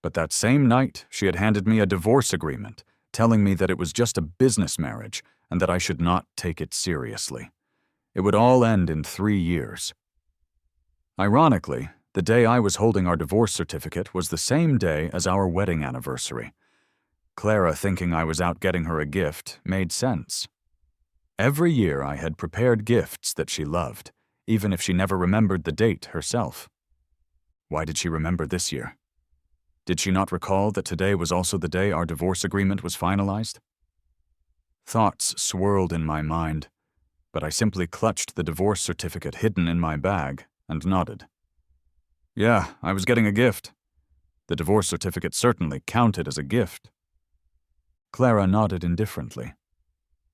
But that same night, she had handed me a divorce agreement, telling me that it was just a business marriage and that I should not take it seriously. It would all end in 3 years. Ironically, the day I was holding our divorce certificate was the same day as our wedding anniversary. Clara thinking I was out getting her a gift made sense. Every year I had prepared gifts that she loved, even if she never remembered the date herself. Why did she remember this year? Did she not recall that today was also the day our divorce agreement was finalized? Thoughts swirled in my mind, but I simply clutched the divorce certificate hidden in my bag and nodded. Yeah, I was getting a gift. The divorce certificate certainly counted as a gift. Clara nodded indifferently.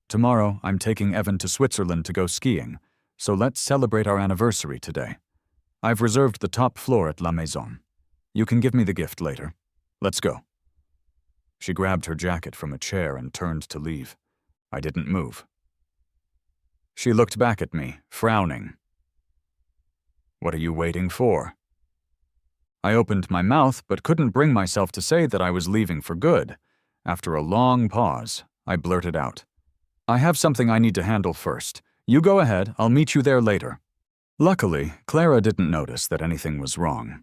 Tomorrow, I'm taking Evan to Switzerland to go skiing, so let's celebrate our anniversary today. I've reserved the top floor at La Maison. You can give me the gift later. Let's go. She grabbed her jacket from a chair and turned to leave. I didn't move. She looked back at me, frowning. What are you waiting for? I opened my mouth but couldn't bring myself to say that I was leaving for good. After a long pause, I blurted out, I have something I need to handle first. You go ahead, I'll meet you there later. Luckily, Clara didn't notice that anything was wrong.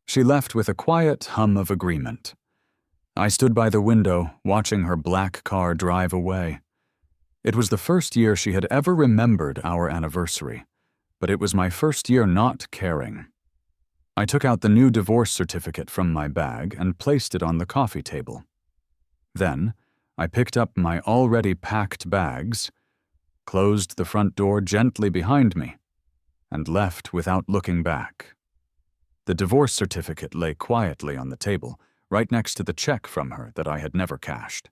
She left with a quiet hum of agreement. I stood by the window, watching her black car drive away. It was the first year she had ever remembered our anniversary, but it was my first year not caring. I took out the new divorce certificate from my bag and placed it on the coffee table. Then, I picked up my already packed bags, closed the front door gently behind me, and left without looking back. The divorce certificate lay quietly on the table, right next to the check from her that I had never cashed.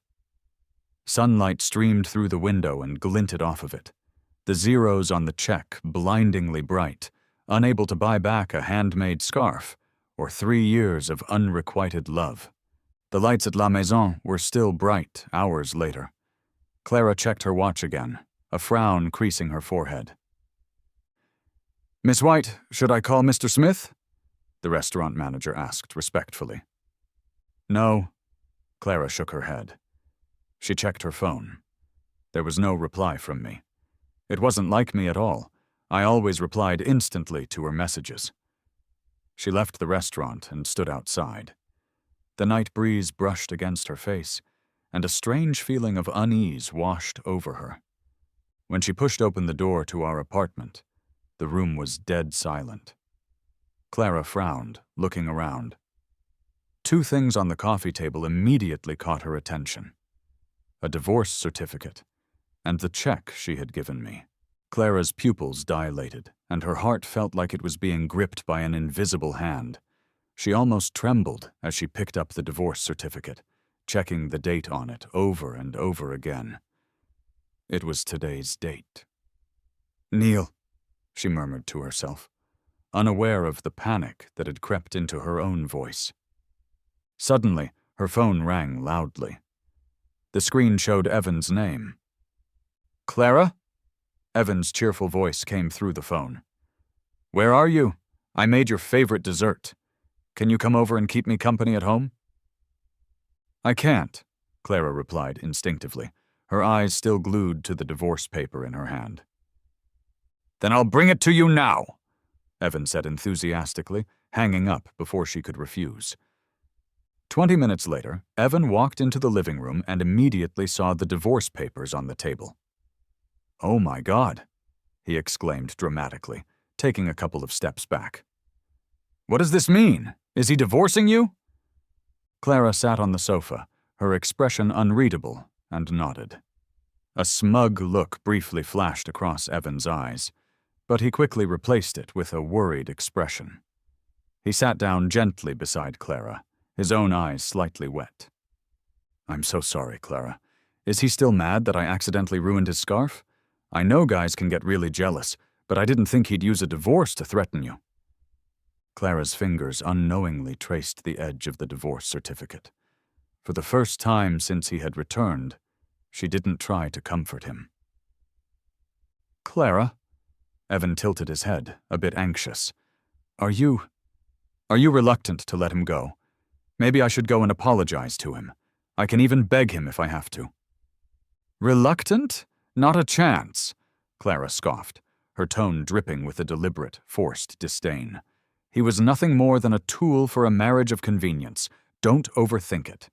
Sunlight streamed through the window and glinted off of it. The zeros on the check blindingly bright, unable to buy back a handmade scarf or 3 years of unrequited love. The lights at La Maison were still bright hours later. Clara checked her watch again, a frown creasing her forehead. Miss White, should I call Mr. Smith? The restaurant manager asked respectfully. No. Clara shook her head. She checked her phone. There was no reply from me. It wasn't like me at all. I always replied instantly to her messages. She left the restaurant and stood outside. The night breeze brushed against her face, and a strange feeling of unease washed over her. When she pushed open the door to our apartment, the room was dead silent. Clara frowned, looking around. 2 things on the coffee table immediately caught her attention: a divorce certificate and the check she had given me. Clara's pupils dilated, and her heart felt like it was being gripped by an invisible hand. She almost trembled as she picked up the divorce certificate, checking the date on it over and over again. It was today's date. Neil, she murmured to herself, unaware of the panic that had crept into her own voice. Suddenly, her phone rang loudly. The screen showed Evan's name. Clara? Evan's cheerful voice came through the phone. Where are you? I made your favorite dessert. Can you come over and keep me company at home? I can't, Clara replied instinctively, her eyes still glued to the divorce paper in her hand. Then I'll bring it to you now, Evan said enthusiastically, hanging up before she could refuse. 20 minutes later, Evan walked into the living room and immediately saw the divorce papers on the table. Oh my God, he exclaimed dramatically, taking a couple of steps back. What does this mean? Is he divorcing you? Clara sat on the sofa, her expression unreadable, and nodded. A smug look briefly flashed across Evan's eyes, but he quickly replaced it with a worried expression. He sat down gently beside Clara, his own eyes slightly wet. "I'm so sorry, Clara. Is he still mad that I accidentally ruined his scarf? I know guys can get really jealous, but I didn't think he'd use a divorce to threaten you." Clara's fingers unknowingly traced the edge of the divorce certificate. For the first time since he had returned, she didn't try to comfort him. "Clara?" Evan tilted his head, a bit anxious. Are you reluctant to let him go? Maybe I should go and apologize to him. I can even beg him if I have to." "Reluctant? Not a chance," Clara scoffed, her tone dripping with a deliberate, forced disdain. "He was nothing more than a tool for a marriage of convenience. Don't overthink it.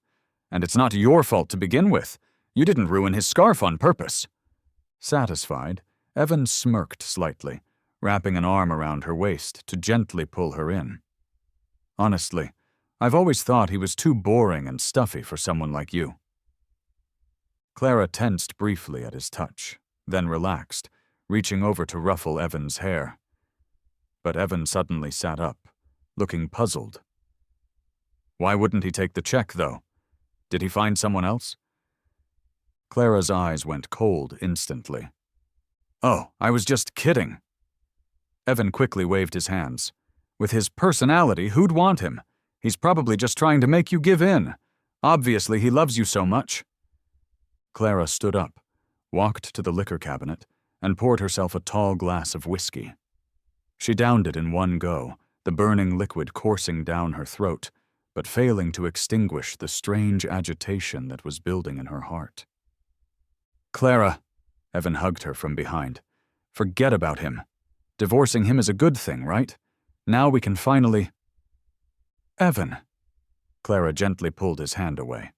And it's not your fault to begin with. You didn't ruin his scarf on purpose." Satisfied, Evan smirked slightly, wrapping an arm around her waist to gently pull her in. "Honestly, I've always thought he was too boring and stuffy for someone like you." Clara tensed briefly at his touch, then relaxed, reaching over to ruffle Evan's hair. But Evan suddenly sat up, looking puzzled. "Why wouldn't he take the check, though? Did he find someone else?" Clara's eyes went cold instantly. "Oh, I was just kidding." Evan quickly waved his hands. "With his personality, who'd want him? He's probably just trying to make you give in. Obviously, he loves you so much." Clara stood up, walked to the liquor cabinet, and poured herself a tall glass of whiskey. She downed it in one go, the burning liquid coursing down her throat, but failing to extinguish the strange agitation that was building in her heart. "Clara," Evan hugged her from behind, "forget about him. Divorcing him is a good thing, right? Now we can finally—" "Evan," Clara gently pulled his hand away.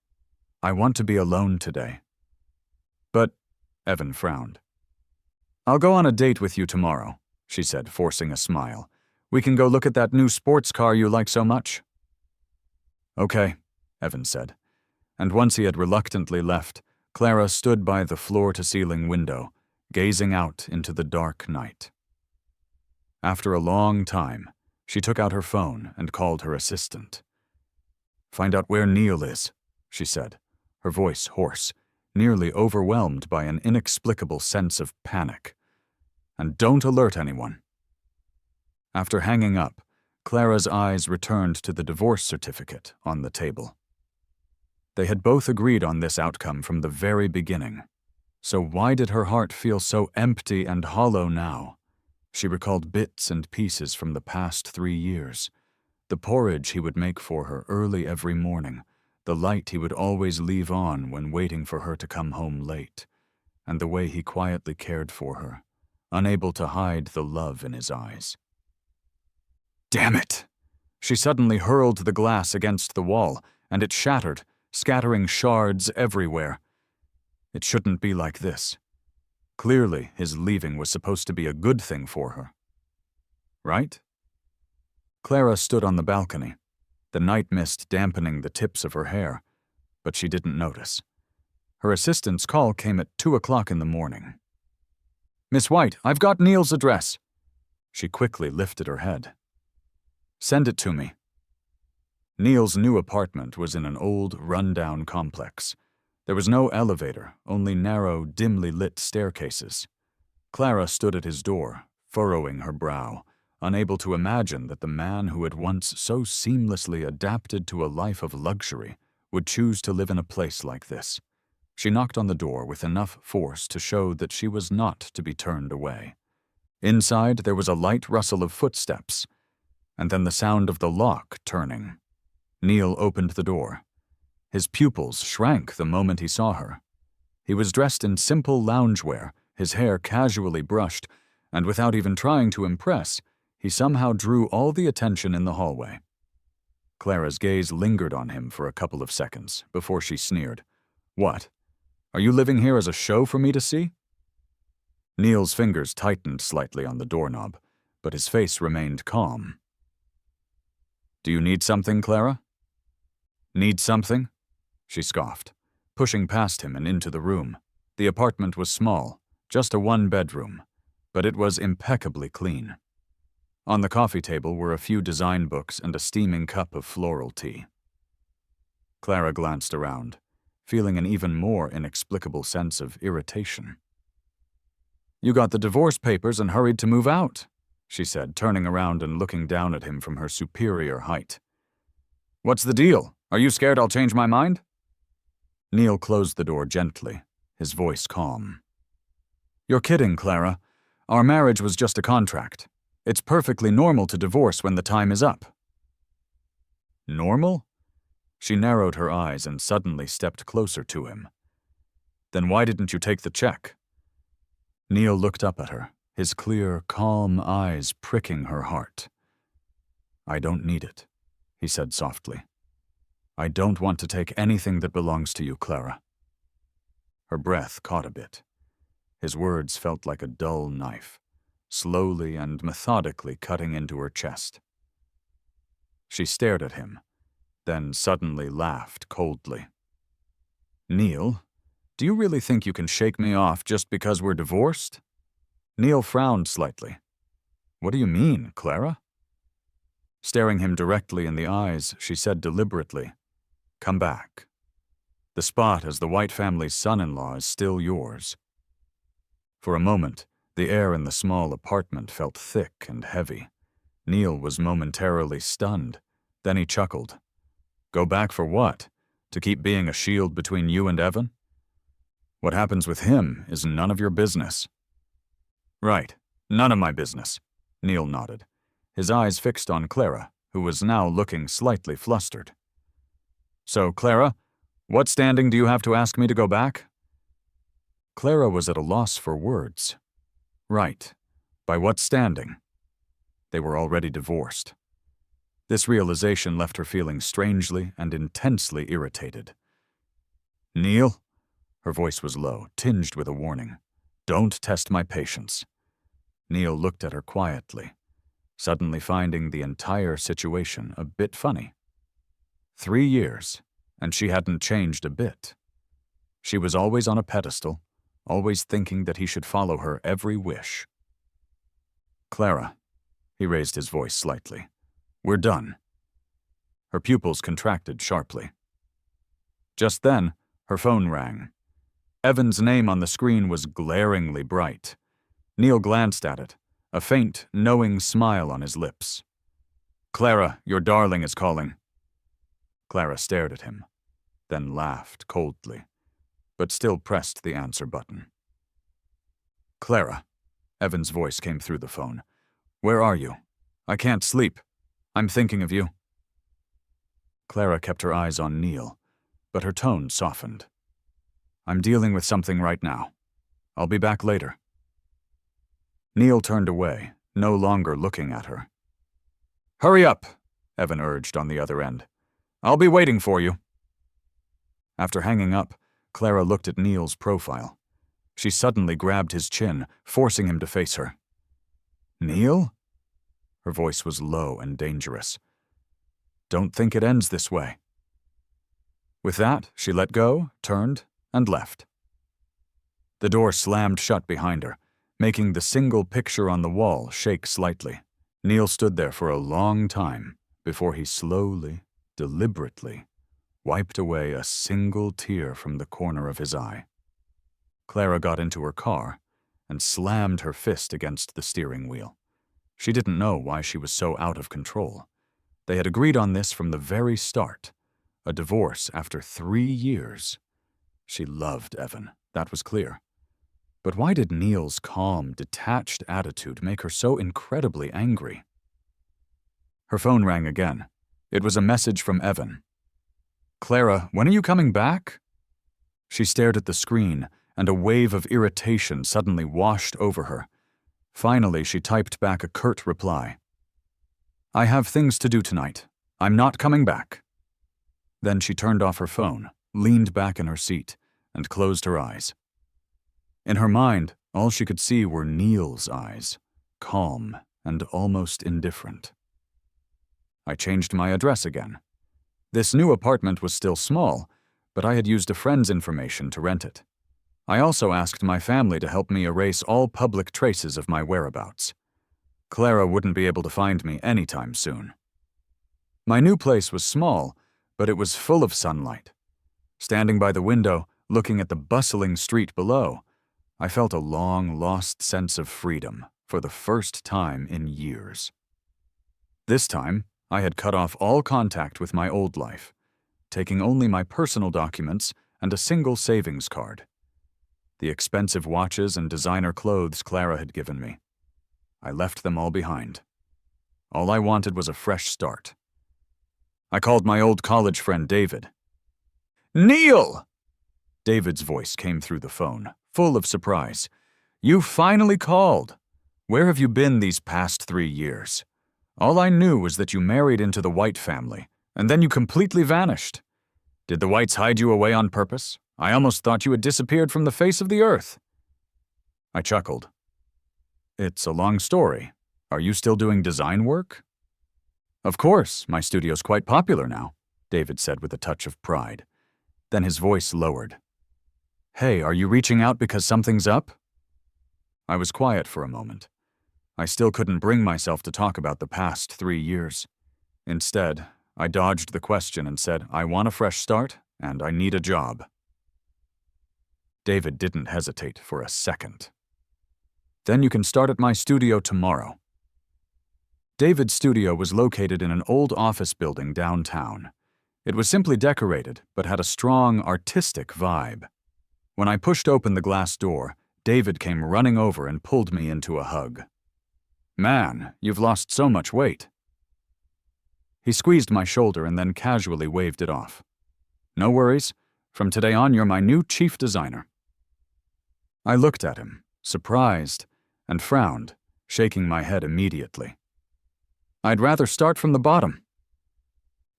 "I want to be alone today." "But," Evan frowned. "I'll go on a date with you tomorrow," she said, forcing a smile. "We can go look at that new sports car you like so much." "Okay," Evan said, and once he had reluctantly left, Clara stood by the floor-to-ceiling window, gazing out into the dark night. After a long time, she took out her phone and called her assistant. "Find out where Neil is," she said, her voice hoarse, nearly overwhelmed by an inexplicable sense of panic. "And don't alert anyone." After hanging up, Clara's eyes returned to the divorce certificate on the table. They had both agreed on this outcome from the very beginning. So why did her heart feel so empty and hollow now? She recalled bits and pieces from the past 3 years. The porridge he would make for her early every morning, the light he would always leave on when waiting for her to come home late, and the way he quietly cared for her, unable to hide the love in his eyes. Damn it! She suddenly hurled the glass against the wall, and it shattered, scattering shards everywhere. It shouldn't be like this. Clearly, his leaving was supposed to be a good thing for her. Right? Clara stood on the balcony, the night mist dampening the tips of her hair, but she didn't notice. Her assistant's call came at 2 o'clock in the morning. "Miss White, I've got Neil's address." She quickly lifted her head. "Send it to me." Neil's new apartment was in an old, run-down complex. There was no elevator, only narrow, dimly lit staircases. Clara stood at his door, furrowing her brow, unable to imagine that the man who had once so seamlessly adapted to a life of luxury would choose to live in a place like this. She knocked on the door with enough force to show that she was not to be turned away. Inside, there was a light rustle of footsteps, and then the sound of the lock turning. Neil opened the door. His pupils shrank the moment he saw her. He was dressed in simple loungewear, his hair casually brushed, and without even trying to impress, he somehow drew all the attention in the hallway. Clara's gaze lingered on him for a couple of seconds before she sneered. "What? Are you living here as a show for me to see?" Neil's fingers tightened slightly on the doorknob, but his face remained calm. "Do you need something, Clara?" "Need something?" she scoffed, pushing past him and into the room. The apartment was small, just a one-bedroom, but it was impeccably clean. On the coffee table were a few design books and a steaming cup of floral tea. Clara glanced around, feeling an even more inexplicable sense of irritation. "You got the divorce papers and hurried to move out," she said, turning around and looking down at him from her superior height. "What's the deal? Are you scared I'll change my mind?" Neil closed the door gently, his voice calm. "You're kidding, Clara. Our marriage was just a contract. It's perfectly normal to divorce when the time is up." "Normal?" She narrowed her eyes and suddenly stepped closer to him. "Then why didn't you take the check?" Neil looked up at her, his clear, calm eyes pricking her heart. "I don't need it," he said softly. "I don't want to take anything that belongs to you, Clara." Her breath caught a bit. His words felt like a dull knife, slowly and methodically cutting into her chest. She stared at him, then suddenly laughed coldly. "Neil, do you really think you can shake me off just because we're divorced?" Neil frowned slightly. "What do you mean, Clara?" Staring him directly in the eyes, she said deliberately, "Come back. The spot as the White family's son-in-law is still yours." For a moment, the air in the small apartment felt thick and heavy. Neil was momentarily stunned. Then he chuckled. "Go back for what? To keep being a shield between you and Evan? What happens with him is none of your business." "Right, none of my business," Neil nodded, his eyes fixed on Clara, who was now looking slightly flustered. "So, Clara, what standing do you have to ask me to go back?" Clara was at a loss for words. Right. By what standing? They were already divorced. This realization left her feeling strangely and intensely irritated. "Neil?" Her voice was low, tinged with a warning. "Don't test my patience." Neil looked at her quietly, suddenly finding the entire situation a bit funny. 3 years, and she hadn't changed a bit. She was always on a pedestal, always thinking that he should follow her every wish. "Clara," he raised his voice slightly, "we're done." Her pupils contracted sharply. Just then, her phone rang. Evan's name on the screen was glaringly bright. Neil glanced at it, a faint, knowing smile on his lips. "Clara, your darling is calling." Clara stared at him, then laughed coldly, but still pressed the answer button. "Clara," Evan's voice came through the phone. "Where are you? I can't sleep. I'm thinking of you." Clara kept her eyes on Neil, but her tone softened. "I'm dealing with something right now. I'll be back later." Neil turned away, no longer looking at her. "Hurry up," Evan urged on the other end. "I'll be waiting for you." After hanging up, Clara looked at Neil's profile. She suddenly grabbed his chin, forcing him to face her. "Neil?" Her voice was low and dangerous. "Don't think it ends this way." With that, she let go, turned, and left. The door slammed shut behind her, making the single picture on the wall shake slightly. Neil stood there for a long time before he slowly, deliberately, wiped away a single tear from the corner of his eye. Clara got into her car and slammed her fist against the steering wheel. She didn't know why she was so out of control. They had agreed on this from the very start, a divorce after 3 years. She loved Evan, that was clear. But why did Neil's calm, detached attitude make her so incredibly angry? Her phone rang again. It was a message from Evan. "Clara, when are you coming back?" She stared at the screen, and a wave of irritation suddenly washed over her. Finally, she typed back a curt reply. "I have things to do tonight. I'm not coming back." Then she turned off her phone, leaned back in her seat, and closed her eyes. In her mind, all she could see were Neil's eyes, calm and almost indifferent. I changed my address again. This new apartment was still small, but I had used a friend's information to rent it. I also asked my family to help me erase all public traces of my whereabouts. Clara wouldn't be able to find me anytime soon. My new place was small, but it was full of sunlight. Standing by the window, looking at the bustling street below, I felt a long-lost sense of freedom for the first time in years. This time, I had cut off all contact with my old life, taking only my personal documents and a single savings card. The expensive watches and designer clothes Clara had given me. I left them all behind. All I wanted was a fresh start. I called my old college friend David. "Neil!" David's voice came through the phone, full of surprise. "You finally called. Where have you been these past 3 years? All I knew was that you married into the White family, and then you completely vanished. Did the Whites hide you away on purpose? I almost thought you had disappeared from the face of the earth." I chuckled. "It's a long story. Are you still doing design work?" "Of course, my studio's quite popular now," David said with a touch of pride. Then his voice lowered. "Hey, are you reaching out because something's up?" I was quiet for a moment. I still couldn't bring myself to talk about the past 3 years. Instead, I dodged the question and said, "I want a fresh start, and I need a job." David didn't hesitate for a second. "Then you can start at my studio tomorrow." David's studio was located in an old office building downtown. It was simply decorated, but had a strong, artistic vibe. When I pushed open the glass door, David came running over and pulled me into a hug. "Man, you've lost so much weight." He squeezed my shoulder and then casually waved it off. "No worries. From today on, you're my new chief designer." I looked at him, surprised, and frowned, shaking my head immediately. "I'd rather start from the bottom."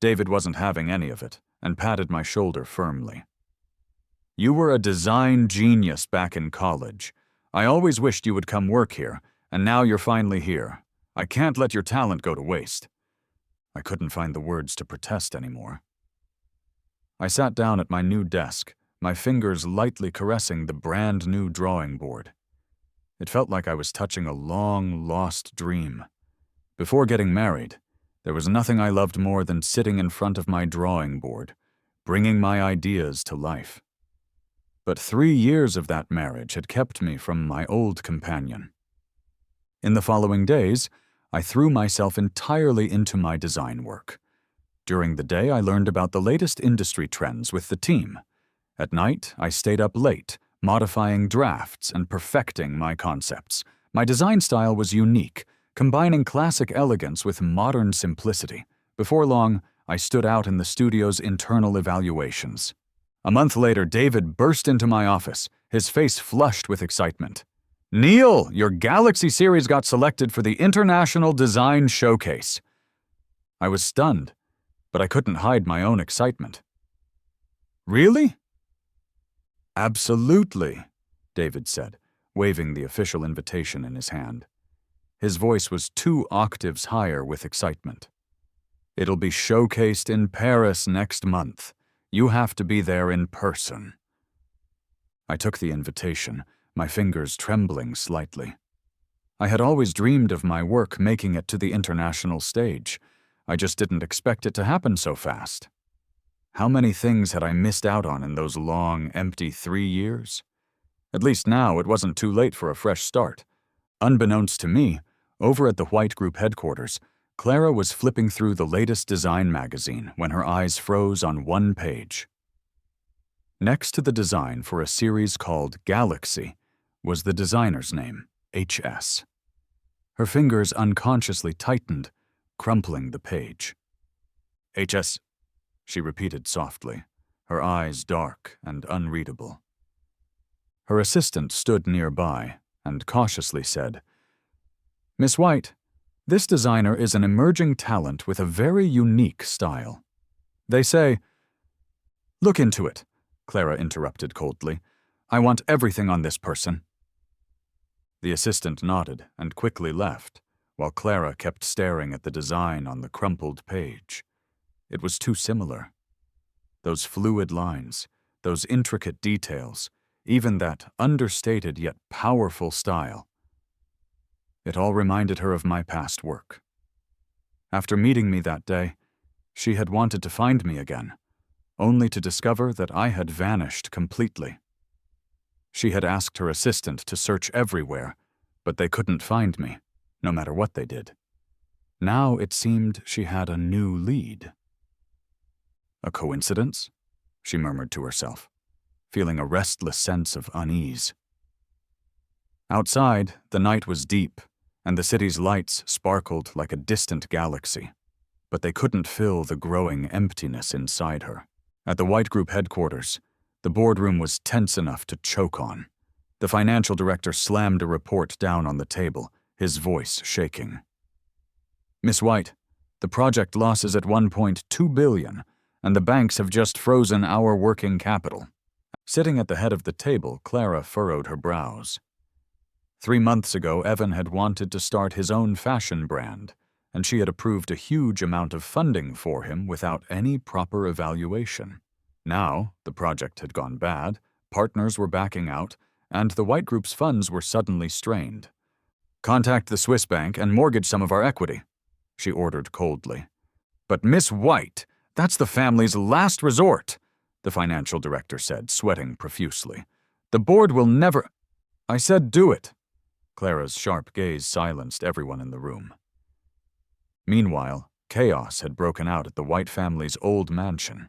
David wasn't having any of it, and patted my shoulder firmly. "You were a design genius back in college. I always wished you would come work here, and now you're finally here. I can't let your talent go to waste." I couldn't find the words to protest anymore. I sat down at my new desk, my fingers lightly caressing the brand new drawing board. It felt like I was touching a long-lost dream. Before getting married, there was nothing I loved more than sitting in front of my drawing board, bringing my ideas to life. But 3 years of that marriage had kept me from my old companion. In the following days, I threw myself entirely into my design work. During the day, I learned about the latest industry trends with the team. At night, I stayed up late, modifying drafts and perfecting my concepts. My design style was unique, combining classic elegance with modern simplicity. Before long, I stood out in the studio's internal evaluations. A month later, David burst into my office, his face flushed with excitement. "Neil, your Galaxy series got selected for the International Design Showcase." I was stunned, but I couldn't hide my own excitement. "Really?" "Absolutely," David said, waving the official invitation in his hand. His voice was 2 octaves higher with excitement. "It'll be showcased in Paris next month. You have to be there in person." I took the invitation, my fingers trembling slightly. I had always dreamed of my work making it to the international stage. I just didn't expect it to happen so fast. How many things had I missed out on in those long, empty 3 years? At least now it wasn't too late for a fresh start. Unbeknownst to me, over at the White Group headquarters, Clara was flipping through the latest design magazine when her eyes froze on one page. Next to the design for a series called Galaxy was the designer's name, HS. Her fingers unconsciously tightened, crumpling the page. "HS," she repeated softly, her eyes dark and unreadable. Her assistant stood nearby and cautiously said, "Miss White, this designer is an emerging talent with a very unique style. They say—" "Look into it," Clara interrupted coldly. "I want everything on this person." The assistant nodded and quickly left, while Clara kept staring at the design on the crumpled page. It was too similar. Those fluid lines, those intricate details, even that understated yet powerful style. It all reminded her of my past work. After meeting me that day, she had wanted to find me again, only to discover that I had vanished completely. She had asked her assistant to search everywhere, but they couldn't find me, no matter what they did. Now it seemed she had a new lead. A coincidence? She murmured to herself, feeling a restless sense of unease. Outside, the night was deep, and the city's lights sparkled like a distant galaxy, but they couldn't fill the growing emptiness inside her. At the White Group headquarters, the boardroom was tense enough to choke on. The financial director slammed a report down on the table, his voice shaking. "Miss White, the project loss is at $1.2 billion, and the banks have just frozen our working capital." Sitting at the head of the table, Clara furrowed her brows. 3 months ago, Evan had wanted to start his own fashion brand, and she had approved a huge amount of funding for him without any proper evaluation. Now, the project had gone bad, partners were backing out, and the White Group's funds were suddenly strained. "Contact the Swiss bank and mortgage some of our equity," she ordered coldly. "But Miss White, that's the family's last resort," the financial director said, sweating profusely. "The board will never—" "I said do it." Clara's sharp gaze silenced everyone in the room. Meanwhile, chaos had broken out at the White family's old mansion.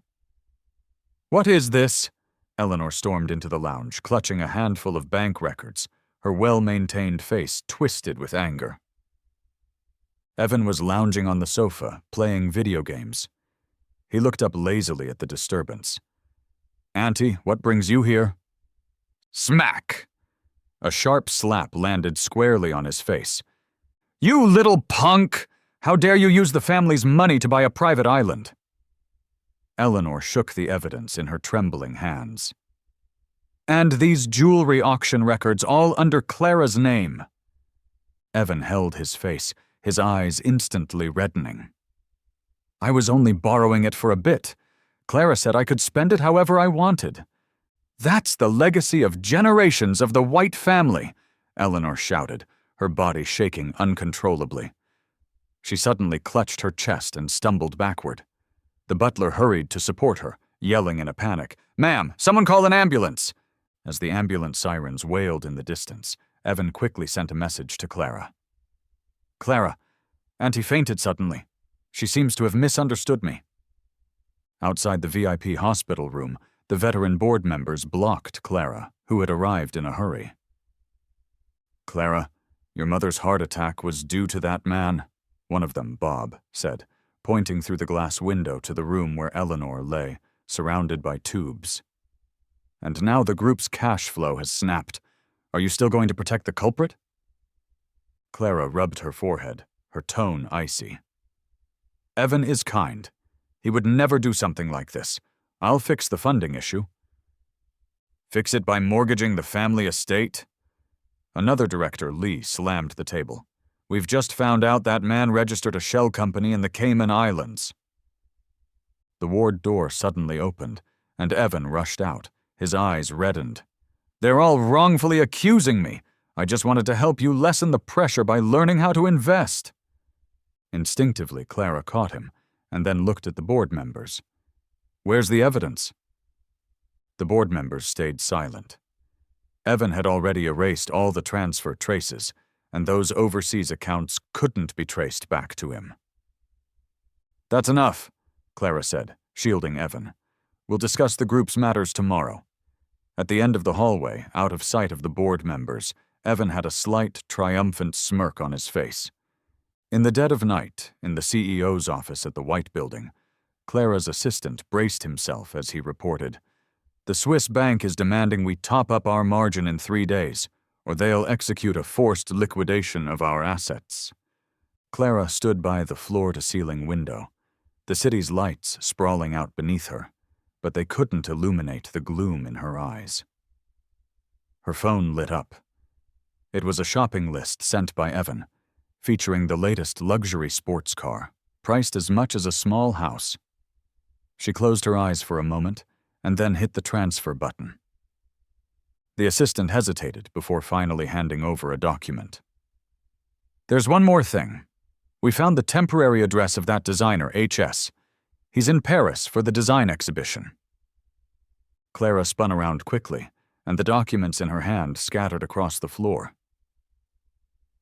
"What is this?" Eleanor stormed into the lounge, clutching a handful of bank records, her well-maintained face twisted with anger. Evan was lounging on the sofa, playing video games. He looked up lazily at the disturbance. "Auntie, what brings you here?" Smack! A sharp slap landed squarely on his face. "You little punk! How dare you use the family's money to buy a private island?" Eleanor shook the evidence in her trembling hands. "And these jewelry auction records all under Clara's name." Evan held his face, his eyes instantly reddening. "I was only borrowing it for a bit. Clara said I could spend it however I wanted." "That's the legacy of generations of the White family," Eleanor shouted, her body shaking uncontrollably. She suddenly clutched her chest and stumbled backward. The butler hurried to support her, yelling in a panic, "Ma'am, someone call an ambulance!" As the ambulance sirens wailed in the distance, Evan quickly sent a message to Clara. "Clara, Auntie fainted suddenly. She seems to have misunderstood me." Outside the VIP hospital room, the veteran board members blocked Clara, who had arrived in a hurry. "Clara, your mother's heart attack was due to that man," one of them, Bob, said, pointing through the glass window to the room where Eleanor lay, surrounded by tubes. "And now the group's cash flow has snapped. Are you still going to protect the culprit?" Clara rubbed her forehead, her tone icy. "Evan is kind. He would never do something like this. I'll fix the funding issue." "Fix it by mortgaging the family estate?" Another director, Lee, slammed the table. "We've just found out that man registered a shell company in the Cayman Islands." The ward door suddenly opened, and Evan rushed out, his eyes reddened. "They're all wrongfully accusing me. I just wanted to help you lessen the pressure by learning how to invest." Instinctively, Clara caught him, and then looked at the board members. "Where's the evidence?" The board members stayed silent. Evan had already erased all the transfer traces, and those overseas accounts couldn't be traced back to him. "That's enough," Clara said, shielding Evan. "We'll discuss the group's matters tomorrow." At the end of the hallway, out of sight of the board members, Evan had a slight, triumphant smirk on his face. In the dead of night, in the CEO's office at the White Building, Clara's assistant braced himself as he reported, "The Swiss bank is demanding we top up our margin in 3 days, or they'll execute a forced liquidation of our assets." Clara stood by the floor-to-ceiling window, the city's lights sprawling out beneath her, but they couldn't illuminate the gloom in her eyes. Her phone lit up. It was a shopping list sent by Evan, featuring the latest luxury sports car, priced as much as a small house. She closed her eyes for a moment and then hit the transfer button. The assistant hesitated before finally handing over a document. "There's one more thing. We found the temporary address of that designer, HS. He's in Paris for the design exhibition." Clara spun around quickly, and the documents in her hand scattered across the floor.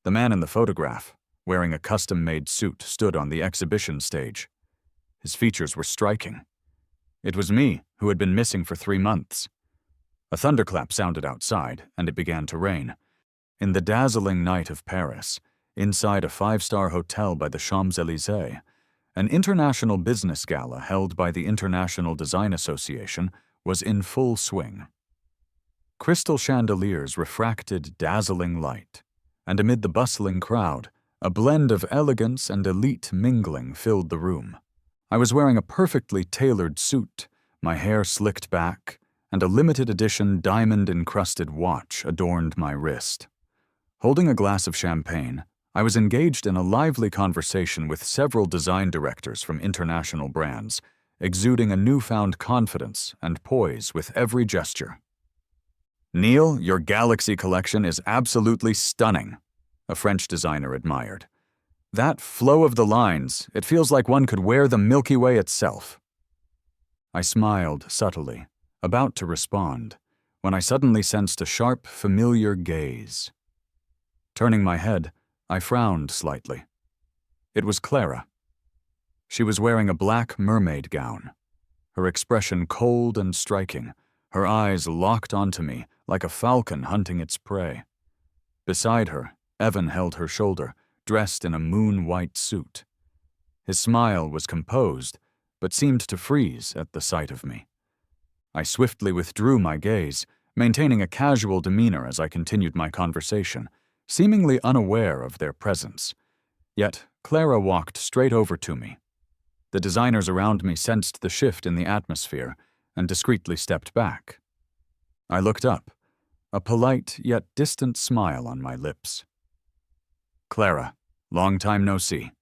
The man in the photograph, wearing a custom-made suit, stood on the exhibition stage. His features were striking. It was me, who had been missing for 3 months. A thunderclap sounded outside, and it began to rain. In the dazzling night of Paris, inside a 5-star hotel by the Champs-Élysées, an international business gala held by the International Design Association was in full swing. Crystal chandeliers refracted dazzling light, and amid the bustling crowd, a blend of elegance and elite mingling filled the room. I was wearing a perfectly tailored suit, my hair slicked back, and a limited-edition diamond-encrusted watch adorned my wrist. Holding a glass of champagne, I was engaged in a lively conversation with several design directors from international brands, exuding a newfound confidence and poise with every gesture. "Neil, your Galaxy collection is absolutely stunning," a French designer admired. "That flow of the lines, it feels like one could wear the Milky Way itself." I smiled subtly, about to respond, when I suddenly sensed a sharp, familiar gaze. Turning my head, I frowned slightly. It was Clara. She was wearing a black mermaid gown, her expression cold and striking, her eyes locked onto me like a falcon hunting its prey. Beside her, Evan held her shoulder, dressed in a moon-white suit. His smile was composed, but seemed to freeze at the sight of me. I swiftly withdrew my gaze, maintaining a casual demeanor as I continued my conversation, seemingly unaware of their presence. Yet Clara walked straight over to me. The designers around me sensed the shift in the atmosphere and discreetly stepped back. I looked up, a polite yet distant smile on my lips. "Clara, long time no see."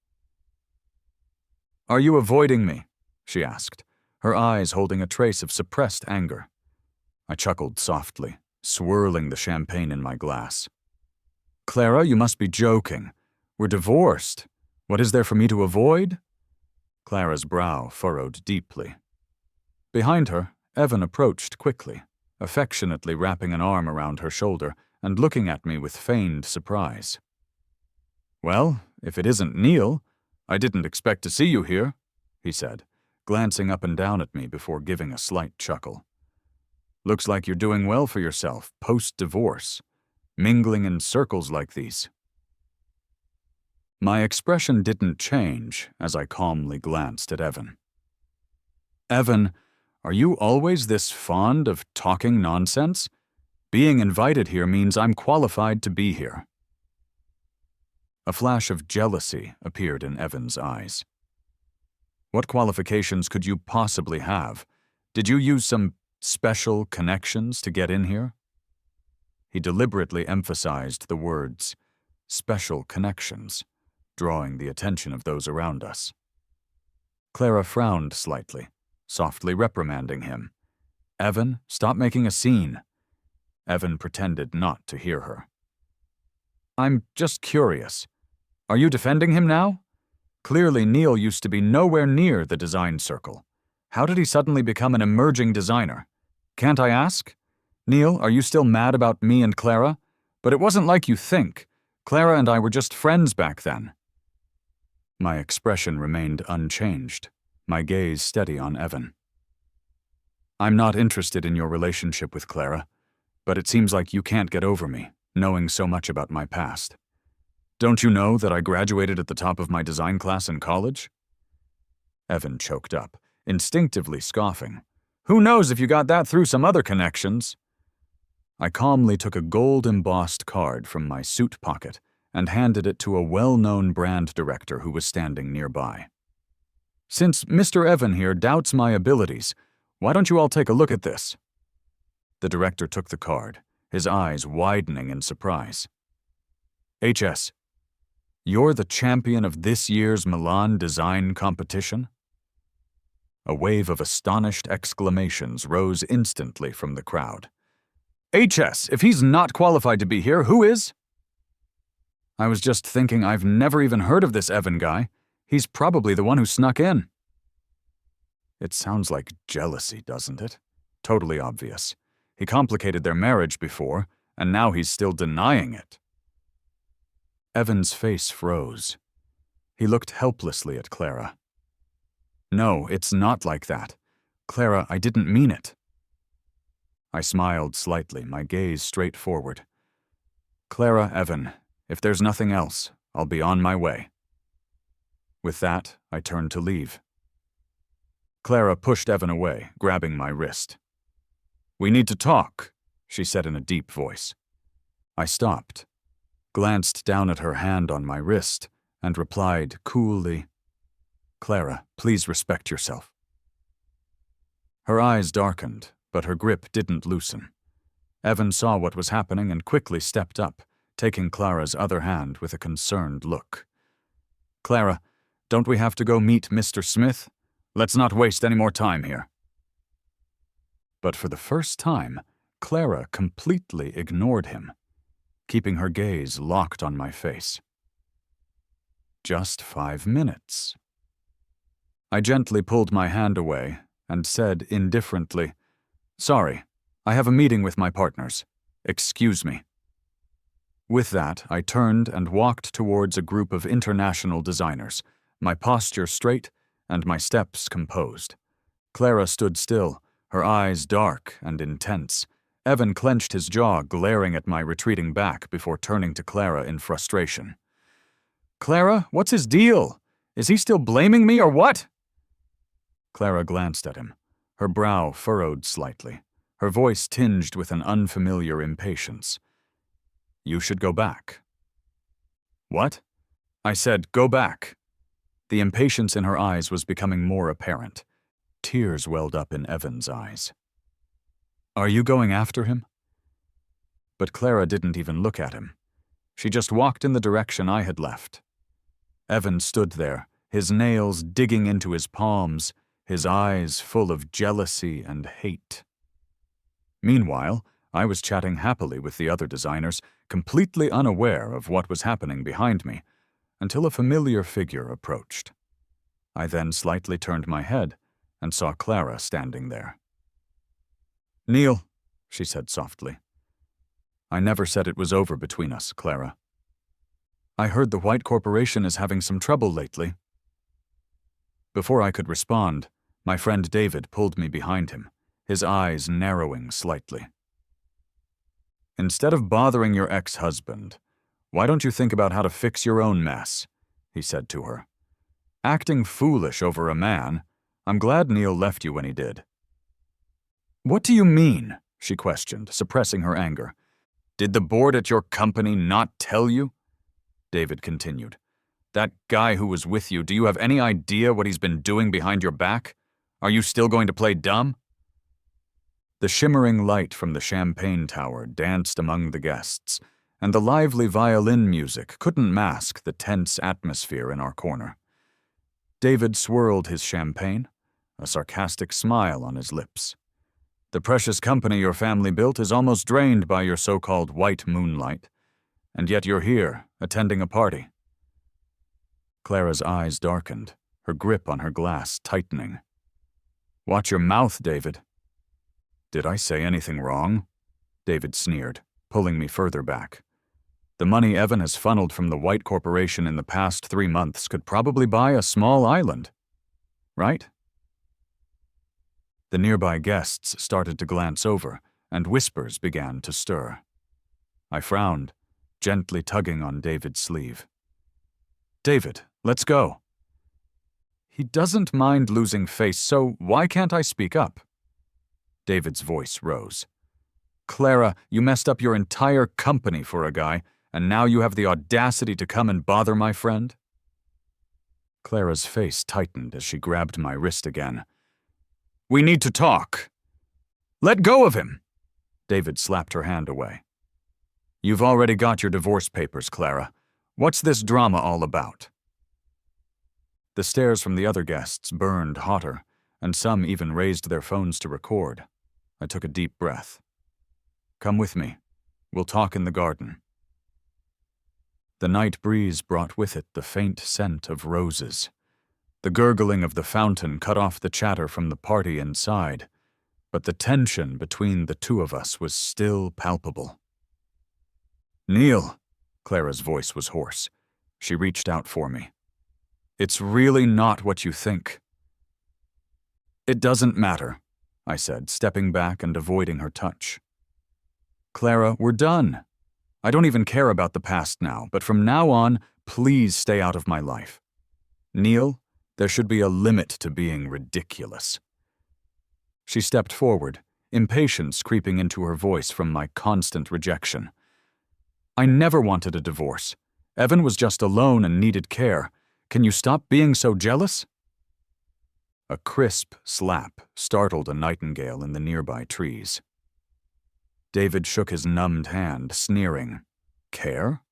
"Are you avoiding me?" she asked, her eyes holding a trace of suppressed anger. I chuckled softly, swirling the champagne in my glass. "Clara, you must be joking. We're divorced. What is there for me to avoid?" Clara's brow furrowed deeply. Behind her, Evan approached quickly, affectionately wrapping an arm around her shoulder and looking at me with feigned surprise. "Well, if it isn't Neil, I didn't expect to see you here," he said, glancing up and down at me before giving a slight chuckle. "Looks like you're doing well for yourself post-divorce, mingling in circles like these." My expression didn't change as I calmly glanced at Evan. "Evan, are you always this fond of talking nonsense? Being invited here means I'm qualified to be here." A flash of jealousy appeared in Evan's eyes. "What qualifications could you possibly have? Did you use some special connections to get in here?" He deliberately emphasized the words, "special connections," drawing the attention of those around us. Clara frowned slightly, softly reprimanding him. "Evan, stop making a scene." Evan pretended not to hear her. "I'm just curious. Are you defending him now? Clearly Neil used to be nowhere near the design circle. How did he suddenly become an emerging designer? Can't I ask? Neil, are you still mad about me and Clara? But it wasn't like you think. Clara and I were just friends back then." My expression remained unchanged, my gaze steady on Evan. "I'm not interested in your relationship with Clara, but it seems like you can't get over me, knowing so much about my past. Don't you know that I graduated at the top of my design class in college?" Evan choked up, instinctively scoffing. "Who knows if you got that through some other connections?" I calmly took a gold-embossed card from my suit pocket and handed it to a well-known brand director who was standing nearby. "Since Mr. Evan here doubts my abilities, why don't you all take a look at this?" The director took the card, his eyes widening in surprise. "HS, you're the champion of this year's Milan design competition?" A wave of astonished exclamations rose instantly from the crowd. HS, if he's not qualified to be here, who is? I was just thinking I've never even heard of this Evan guy. He's probably the one who snuck in. It sounds like jealousy, doesn't it? Totally obvious. He complicated their marriage before, and now he's still denying it. Evan's face froze. He looked helplessly at Clara. No, it's not like that. Clara, I didn't mean it. I smiled slightly, my gaze straight forward. Clara, Evan, if there's nothing else, I'll be on my way. With that, I turned to leave. Clara pushed Evan away, grabbing my wrist. We need to talk, she said in a deep voice. I stopped, glanced down at her hand on my wrist, and replied coolly, Clara, please respect yourself. Her eyes darkened, but her grip didn't loosen. Evan saw what was happening and quickly stepped up, taking Clara's other hand with a concerned look. Clara, don't we have to go meet Mr. Smith? Let's not waste any more time here. But for the first time, Clara completely ignored him, keeping her gaze locked on my face. Just 5 minutes. I gently pulled my hand away and said indifferently, Sorry, I have a meeting with my partners. Excuse me. With that, I turned and walked towards a group of international designers, my posture straight and my steps composed. Clara stood still, her eyes dark and intense. Evan clenched his jaw, glaring at my retreating back before turning to Clara in frustration. Clara, what's his deal? Is he still blaming me or what? Clara glanced at him, her brow furrowed slightly, her voice tinged with an unfamiliar impatience. You should go back. What? I said, go back. The impatience in her eyes was becoming more apparent. Tears welled up in Evan's eyes. Are you going after him? But Clara didn't even look at him. She just walked in the direction I had left. Evan stood there, his nails digging into his palms, his eyes full of jealousy and hate. Meanwhile, I was chatting happily with the other designers, completely unaware of what was happening behind me, until a familiar figure approached. I then slightly turned my head and saw Clara standing there. Neil, she said softly. I never said it was over between us, Clara. I heard the White Corporation is having some trouble lately. Before I could respond, my friend David pulled me behind him, his eyes narrowing slightly. Instead of bothering your ex-husband, why don't you think about how to fix your own mess? He said to her. Acting foolish over a man, I'm glad Neil left you when he did. What do you mean? She questioned, suppressing her anger. Did the board at your company not tell you? David continued. That guy who was with you, do you have any idea what he's been doing behind your back? Are you still going to play dumb? The shimmering light from the champagne tower danced among the guests, and the lively violin music couldn't mask the tense atmosphere in our corner. David swirled his champagne, a sarcastic smile on his lips. The precious company your family built is almost drained by your so-called white moonlight, and yet you're here, attending a party. Clara's eyes darkened, her grip on her glass tightening. Watch your mouth, David. Did I say anything wrong? David sneered, pulling me further back. The money Evan has funneled from the White Corporation in the past 3 months could probably buy a small island. Right? The nearby guests started to glance over, and whispers began to stir. I frowned, gently tugging on David's sleeve. David, let's go. He doesn't mind losing face, so why can't I speak up? David's voice rose. Clara, you messed up your entire company for a guy, and now you have the audacity to come and bother my friend? Clara's face tightened as she grabbed my wrist again. We need to talk. Let go of him. David slapped her hand away. You've already got your divorce papers, Clara. What's this drama all about? The stares from the other guests burned hotter, and some even raised their phones to record. I took a deep breath. "Come with me. We'll talk in the garden." The night breeze brought with it the faint scent of roses. The gurgling of the fountain cut off the chatter from the party inside, but the tension between the two of us was still palpable. "Neil," Clara's voice was hoarse. She reached out for me. "It's really not what you think." "It doesn't matter," I said, stepping back and avoiding her touch. "Clara, we're done. I don't even care about the past now, but from now on, please stay out of my life. Neil, there should be a limit to being ridiculous." She stepped forward, impatience creeping into her voice from my constant rejection. "I never wanted a divorce. Evan was just alone and needed care. Can you stop being so jealous?" A crisp slap startled a nightingale in the nearby trees. David shook his numbed hand, sneering. "Care?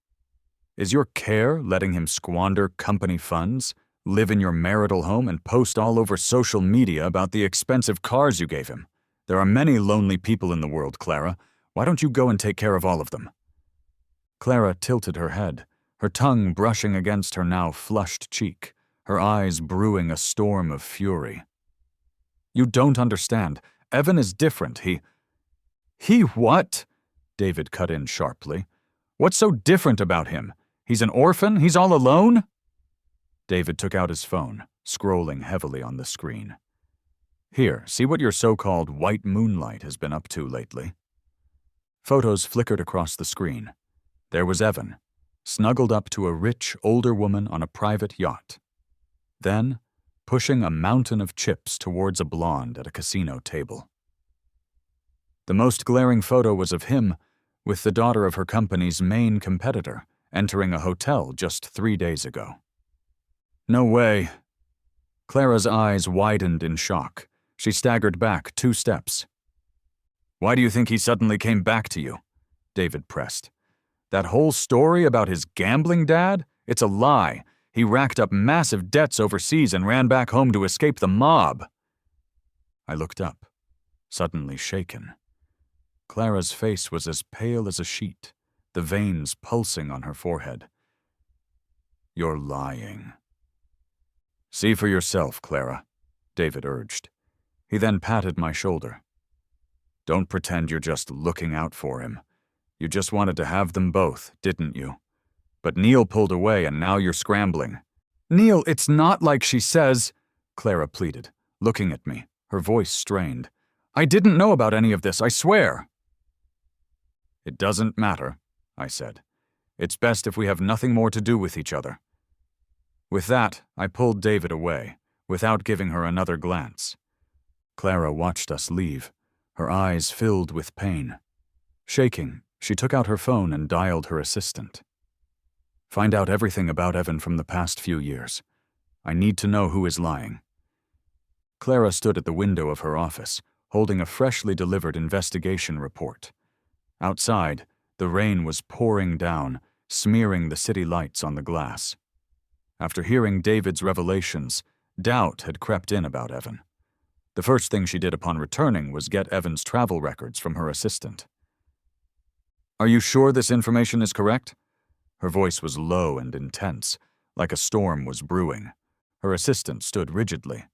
Is your care letting him squander company funds, live in your marital home, and post all over social media about the expensive cars you gave him? There are many lonely people in the world, Clara. Why don't you go and take care of all of them?" Clara tilted her head, her tongue brushing against her now flushed cheek, her eyes brewing a storm of fury. "You don't understand. Evan is different. He what?" David cut in sharply. "What's so different about him? He's an orphan? He's all alone?" David took out his phone, scrolling heavily on the screen. "Here, see what your so-called white moonlight has been up to lately." Photos flickered across the screen. There was Evan, snuggled up to a rich, older woman on a private yacht. Then, pushing a mountain of chips towards a blonde at a casino table. The most glaring photo was of him, with the daughter of her company's main competitor, entering a hotel just 3 days ago. "No way." Clara's eyes widened in shock. She staggered back 2 steps. "Why do you think he suddenly came back to you?" David pressed. "That whole story about his gambling dad? It's a lie. He racked up massive debts overseas and ran back home to escape the mob." I looked up, suddenly shaken. Clara's face was as pale as a sheet, the veins pulsing on her forehead. "You're lying." "See for yourself, Clara," David urged. He then patted my shoulder. "Don't pretend you're just looking out for him. You just wanted to have them both, didn't you? But Neil pulled away and now you're scrambling." "Neil, it's not like she says," Clara pleaded, looking at me, her voice strained. "I didn't know about any of this, I swear." "It doesn't matter," I said. "It's best if we have nothing more to do with each other." With that, I pulled David away, without giving her another glance. Clara watched us leave, her eyes filled with pain. Shaking, she took out her phone and dialed her assistant. "Find out everything about Evan from the past few years. I need to know who is lying." Clara stood at the window of her office, holding a freshly delivered investigation report. Outside, the rain was pouring down, smearing the city lights on the glass. After hearing David's revelations, doubt had crept in about Evan. The first thing she did upon returning was get Evan's travel records from her assistant. "Are you sure this information is correct?" Her voice was low and intense, like a storm was brewing. Her assistant stood rigidly.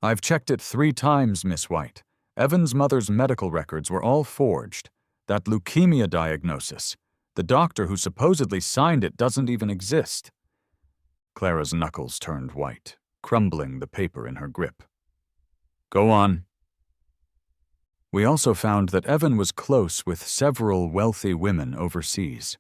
"I've checked it 3 times, Miss White. Evan's mother's medical records were all forged. That leukemia diagnosis, the doctor who supposedly signed it doesn't even exist." Clara's knuckles turned white, crumbling the paper in her grip. "Go on." "We also found that Evan was close with several wealthy women overseas.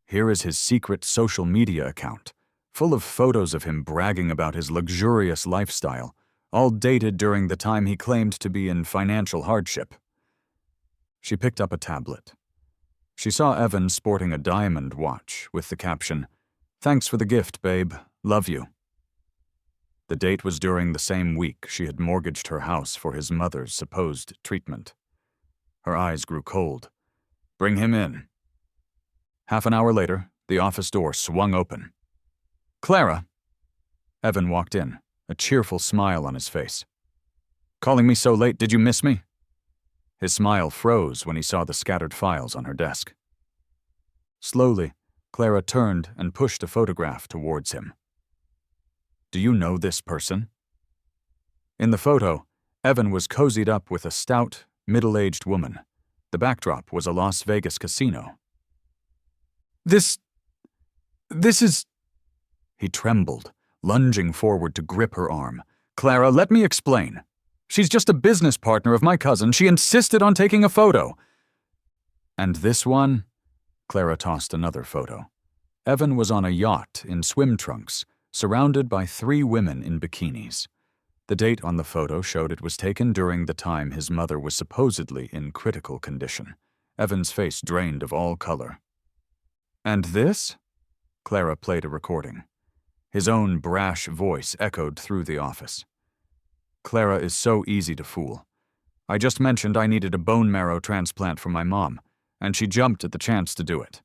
Here is his secret social media account, full of photos of him bragging about his luxurious lifestyle, all dated during the time he claimed to be in financial hardship." She picked up a tablet. She saw Evan sporting a diamond watch with the caption, "Thanks for the gift, babe. Love you." The date was during the same week she had mortgaged her house for his mother's supposed treatment. Her eyes grew cold. "Bring him in." Half an hour later, the office door swung open. "Clara." Evan walked in, a cheerful smile on his face. Calling me so late, did you miss me?" His smile froze when he saw the scattered files on her desk. Slowly, Clara turned and pushed a photograph towards him. "Do you know this person?" In the photo, Evan was cozied up with a stout, middle-aged woman. The backdrop was a Las Vegas casino. This is..." He trembled, lunging forward to grip her arm. "Clara, let me explain. She's just a business partner of my cousin. She insisted on taking a photo." "And this one?" Clara tossed another photo. Evan was on a yacht in swim trunks, surrounded by 3 women in bikinis. The date on the photo showed it was taken during the time his mother was supposedly in critical condition. Evan's face drained of all color. "And this?" Clara played a recording. His own brash voice echoed through the office. "Clara is so easy to fool. I just mentioned I needed a bone marrow transplant for my mom, and she jumped at the chance to do it.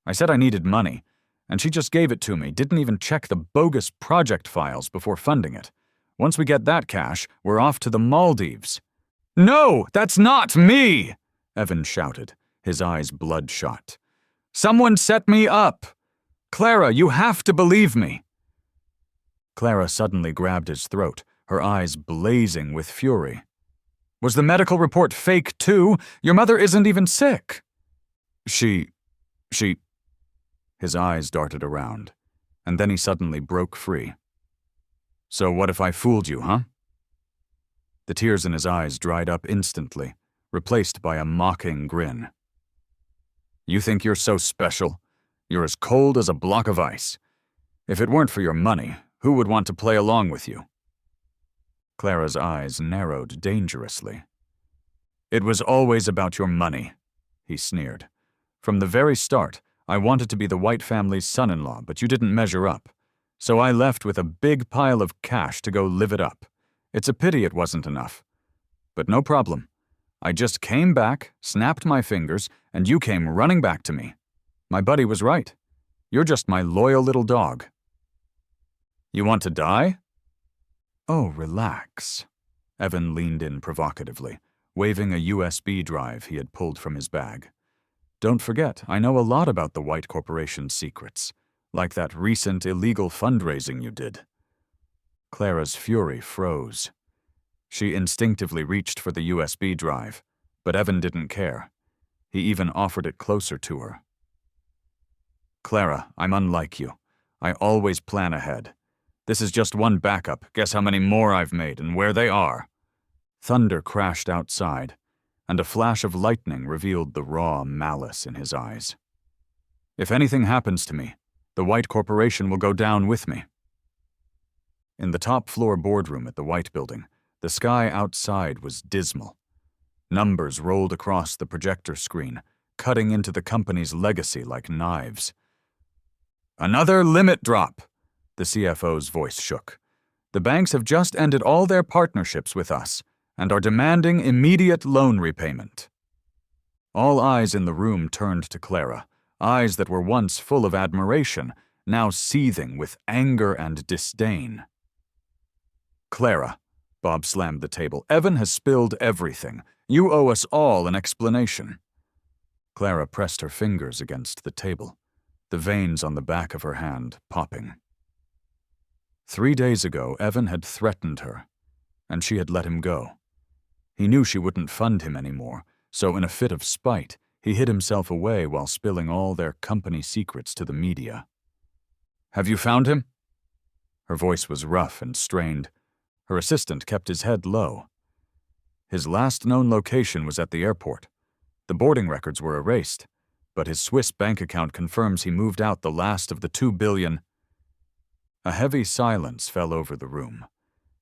I said I needed money, and she just gave it to me, didn't even check the bogus project files before funding it. Once we get that cash, we're off to the Maldives." "No, that's not me!" Evan shouted, his eyes bloodshot. "Someone set me up! Clara, you have to believe me!" Clara suddenly grabbed his throat, her eyes blazing with fury. "Was the medical report fake, too? Your mother isn't even sick." She... His eyes darted around, and then he suddenly broke free. "So what if I fooled you, huh?" The tears in his eyes dried up instantly, replaced by a mocking grin. "You think you're so special? You're as cold as a block of ice. If it weren't for your money, who would want to play along with you?" Clara's eyes narrowed dangerously. "It was always about your money," he sneered. "From the very start, I wanted to be the White family's son-in-law, but you didn't measure up. So I left with a big pile of cash to go live it up. It's a pity it wasn't enough. But no problem. I just came back, snapped my fingers, and you came running back to me. My buddy was right. You're just my loyal little dog." "You want to die?" "Oh, relax." Evan leaned in provocatively, waving a USB drive he had pulled from his bag. "Don't forget, I know a lot about the White Corporation's secrets, like that recent illegal fundraising you did." Clara's fury froze. She instinctively reached for the USB drive, but Evan didn't care. He even offered it closer to her. "Clara, I'm unlike you. I always plan ahead. This is just one backup. Guess how many more I've made and where they are." Thunder crashed outside, and a flash of lightning revealed the raw malice in his eyes. "If anything happens to me, the White Corporation will go down with me." In the top-floor boardroom at the White Building, the sky outside was dismal. Numbers rolled across the projector screen, cutting into the company's legacy like knives. "Another limit drop!" The CFO's voice shook. "The banks have just ended all their partnerships with us and are demanding immediate loan repayment." All eyes in the room turned to Clara, eyes that were once full of admiration, now seething with anger and disdain. "Clara," Bob slammed the table, "Evan has spilled everything. You owe us all an explanation." Clara pressed her fingers against the table, the veins on the back of her hand popping. 3 days ago, Evan had threatened her, and she had let him go. He knew she wouldn't fund him anymore, so in a fit of spite, he hid himself away while spilling all their company secrets to the media. "Have you found him?" Her voice was rough and strained. Her assistant kept his head low. "His last known location was at the airport. The boarding records were erased, but his Swiss bank account confirms he moved out the last of the $2 billion. A heavy silence fell over the room.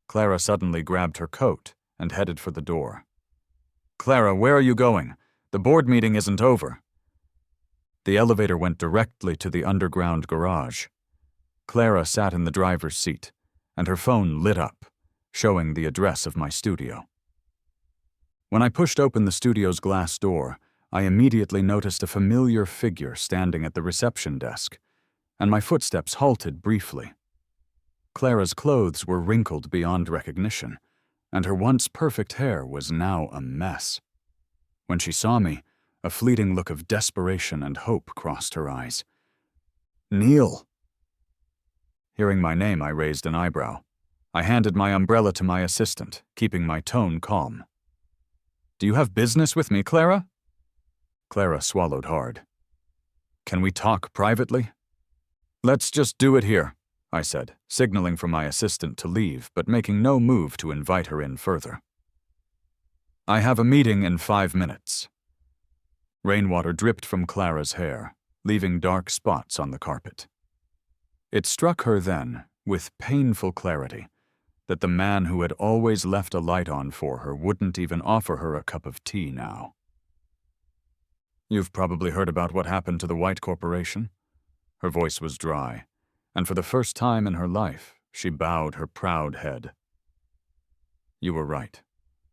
Clara suddenly grabbed her coat and headed for the door. "Clara, where are you going? The board meeting isn't over." The elevator went directly to the underground garage. Clara sat in the driver's seat, and her phone lit up, showing the address of my studio. When I pushed open the studio's glass door, I immediately noticed a familiar figure standing at the reception desk, and my footsteps halted briefly. Clara's clothes were wrinkled beyond recognition, and her once perfect hair was now a mess. When she saw me, a fleeting look of desperation and hope crossed her eyes. "Neil!" Hearing my name, I raised an eyebrow. I handed my umbrella to my assistant, keeping my tone calm. "Do you have business with me, Clara?" Clara swallowed hard. "Can we talk privately?" "Let's just do it here," I said, signaling for my assistant to leave, but making no move to invite her in further. "I have a meeting in 5 minutes." Rainwater dripped from Clara's hair, leaving dark spots on the carpet. It struck her then, with painful clarity, that the man who had always left a light on for her wouldn't even offer her a cup of tea now. "You've probably heard about what happened to the White Corporation?" Her voice was dry, and for the first time in her life, she bowed her proud head. "You were right.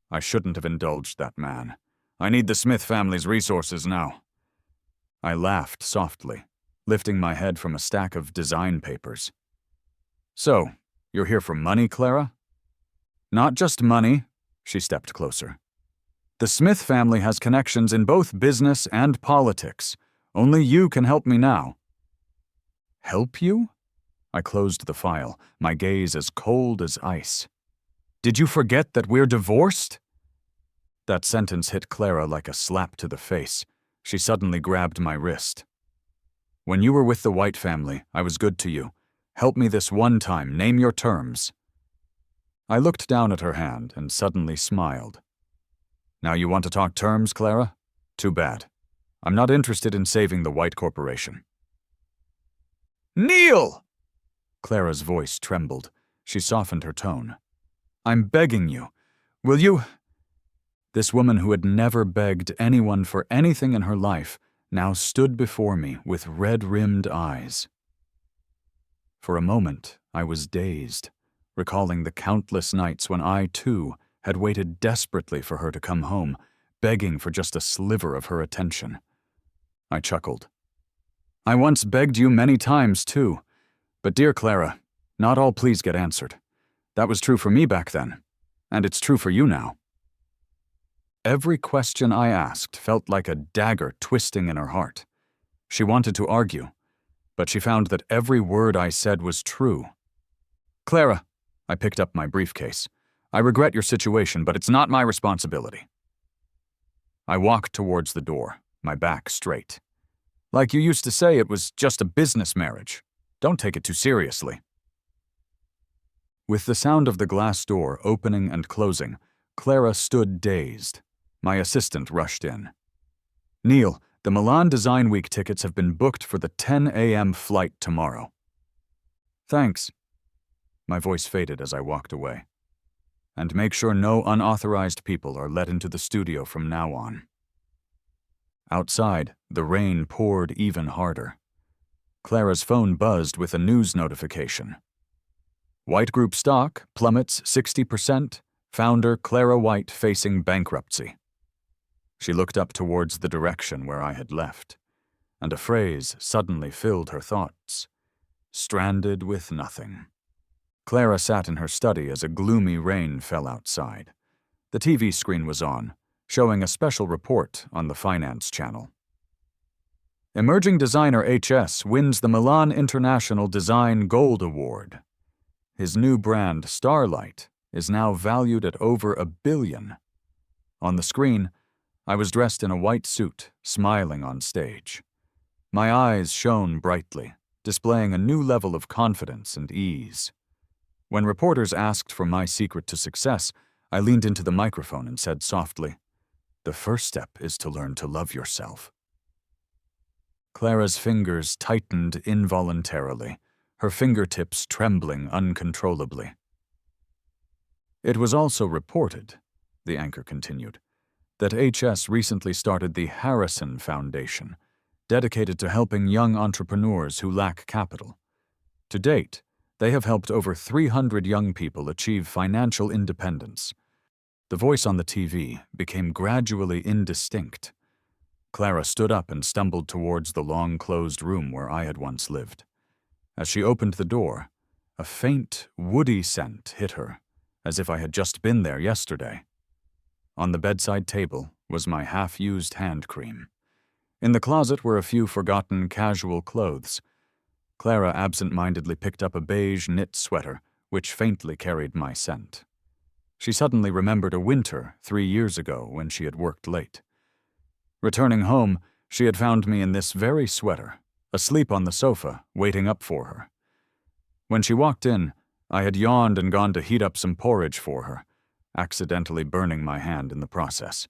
I shouldn't have indulged that man. I need the Smith family's resources now." I laughed softly, lifting my head from a stack of design papers. "So, you're here for money, Clara?" "Not just money." She stepped closer. "The Smith family has connections in both business and politics. Only you can help me now." "Help you?" I closed the file, my gaze as cold as ice. "Did you forget that we're divorced?" That sentence hit Clara like a slap to the face. She suddenly grabbed my wrist. "When you were with the White family, I was good to you. Help me this one time. Name your terms." I looked down at her hand and suddenly smiled. "Now you want to talk terms, Clara? Too bad. I'm not interested in saving the White Corporation." "Neil!" Clara's voice trembled. She softened her tone. "I'm begging you. Will you—" This woman who had never begged anyone for anything in her life now stood before me with red-rimmed eyes. For a moment, I was dazed, recalling the countless nights when I, too, had waited desperately for her to come home, begging for just a sliver of her attention. I chuckled. "I once begged you many times, too. But dear Clara, not all pleas get answered. That was true for me back then, and it's true for you now." Every question I asked felt like a dagger twisting in her heart. She wanted to argue, but she found that every word I said was true. "Clara," I picked up my briefcase, "I regret your situation, but it's not my responsibility." I walked towards the door, my back straight. "Like you used to say, it was just a business marriage. Don't take it too seriously." With the sound of the glass door opening and closing, Clara stood dazed. My assistant rushed in. "Neil, the Milan Design Week tickets have been booked for the 10 a.m. flight tomorrow." "Thanks." My voice faded as I walked away. "And make sure no unauthorized people are let into the studio from now on." Outside, the rain poured even harder. Clara's phone buzzed with a news notification. "White Group stock plummets 60%. Founder Clara White facing bankruptcy." She looked up towards the direction where I had left, and a phrase suddenly filled her thoughts. "Stranded with nothing." Clara sat in her study as a gloomy rain fell outside. The TV screen was on, showing a special report on the finance channel. Emerging designer HS wins the Milan International Design Gold Award. His new brand, Starlight, is now valued at over $1 billion. On the screen, I was dressed in a white suit, smiling on stage. My eyes shone brightly, displaying a new level of confidence and ease. When reporters asked for my secret to success, I leaned into the microphone and said softly, "The first step is to learn to love yourself." Clara's fingers tightened involuntarily, her fingertips trembling uncontrollably. "It was also reported," the anchor continued, "that HS recently started the Harrison Foundation, dedicated to helping young entrepreneurs who lack capital. To date, they have helped over 300 young people achieve financial independence." The voice on the TV became gradually indistinct. Clara stood up and stumbled towards the long-closed room where I had once lived. As she opened the door, a faint, woody scent hit her, as if I had just been there yesterday. On the bedside table was my half-used hand cream. In the closet were a few forgotten casual clothes. Clara absent-mindedly picked up a beige knit sweater, which faintly carried my scent. She suddenly remembered a winter 3 years ago when she had worked late. Returning home, she had found me in this very sweater, asleep on the sofa, waiting up for her. When she walked in, I had yawned and gone to heat up some porridge for her, accidentally burning my hand in the process.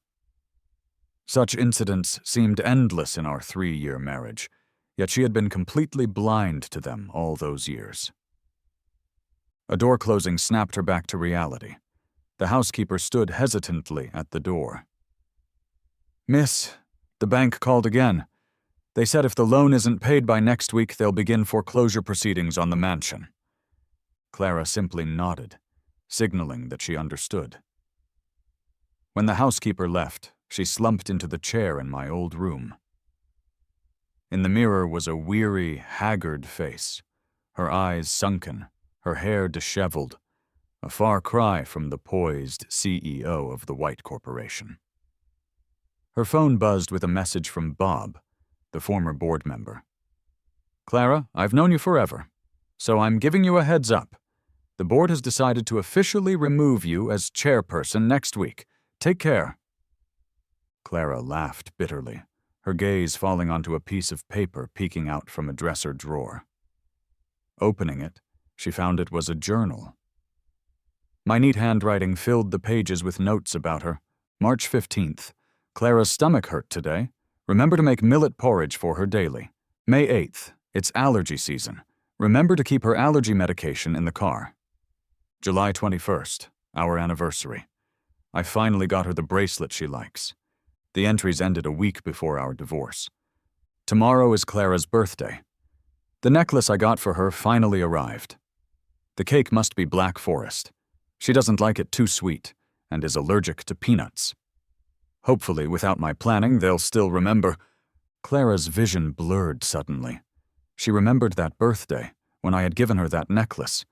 Such incidents seemed endless in our 3-year marriage, yet she had been completely blind to them all those years. A door closing snapped her back to reality. The housekeeper stood hesitantly at the door. "Miss, the bank called again. They said if the loan isn't paid by next week, they'll begin foreclosure proceedings on the mansion." Clara simply nodded, signaling that she understood. When the housekeeper left, she slumped into the chair in my old room. In the mirror was a weary, haggard face, her eyes sunken, her hair disheveled, a far cry from the poised CEO of the White Corporation. Her phone buzzed with a message from Bob, the former board member. "Clara, I've known you forever, so I'm giving you a heads up. The board has decided to officially remove you as chairperson next week. Take care." Clara laughed bitterly, her gaze falling onto a piece of paper peeking out from a dresser drawer. Opening it, she found it was a journal. My neat handwriting filled the pages with notes about her. March 15th. Clara's stomach hurt today. Remember to make millet porridge for her daily. May 8th. It's allergy season. Remember to keep her allergy medication in the car. July 21st. Our anniversary. I finally got her the bracelet she likes. The entries ended a week before our divorce. Tomorrow is Clara's birthday. The necklace I got for her finally arrived. The cake must be Black Forest. She doesn't like it too sweet, and is allergic to peanuts. Hopefully, without my planning, they'll still remember. Clara's vision blurred suddenly. She remembered that birthday, when I had given her that necklace.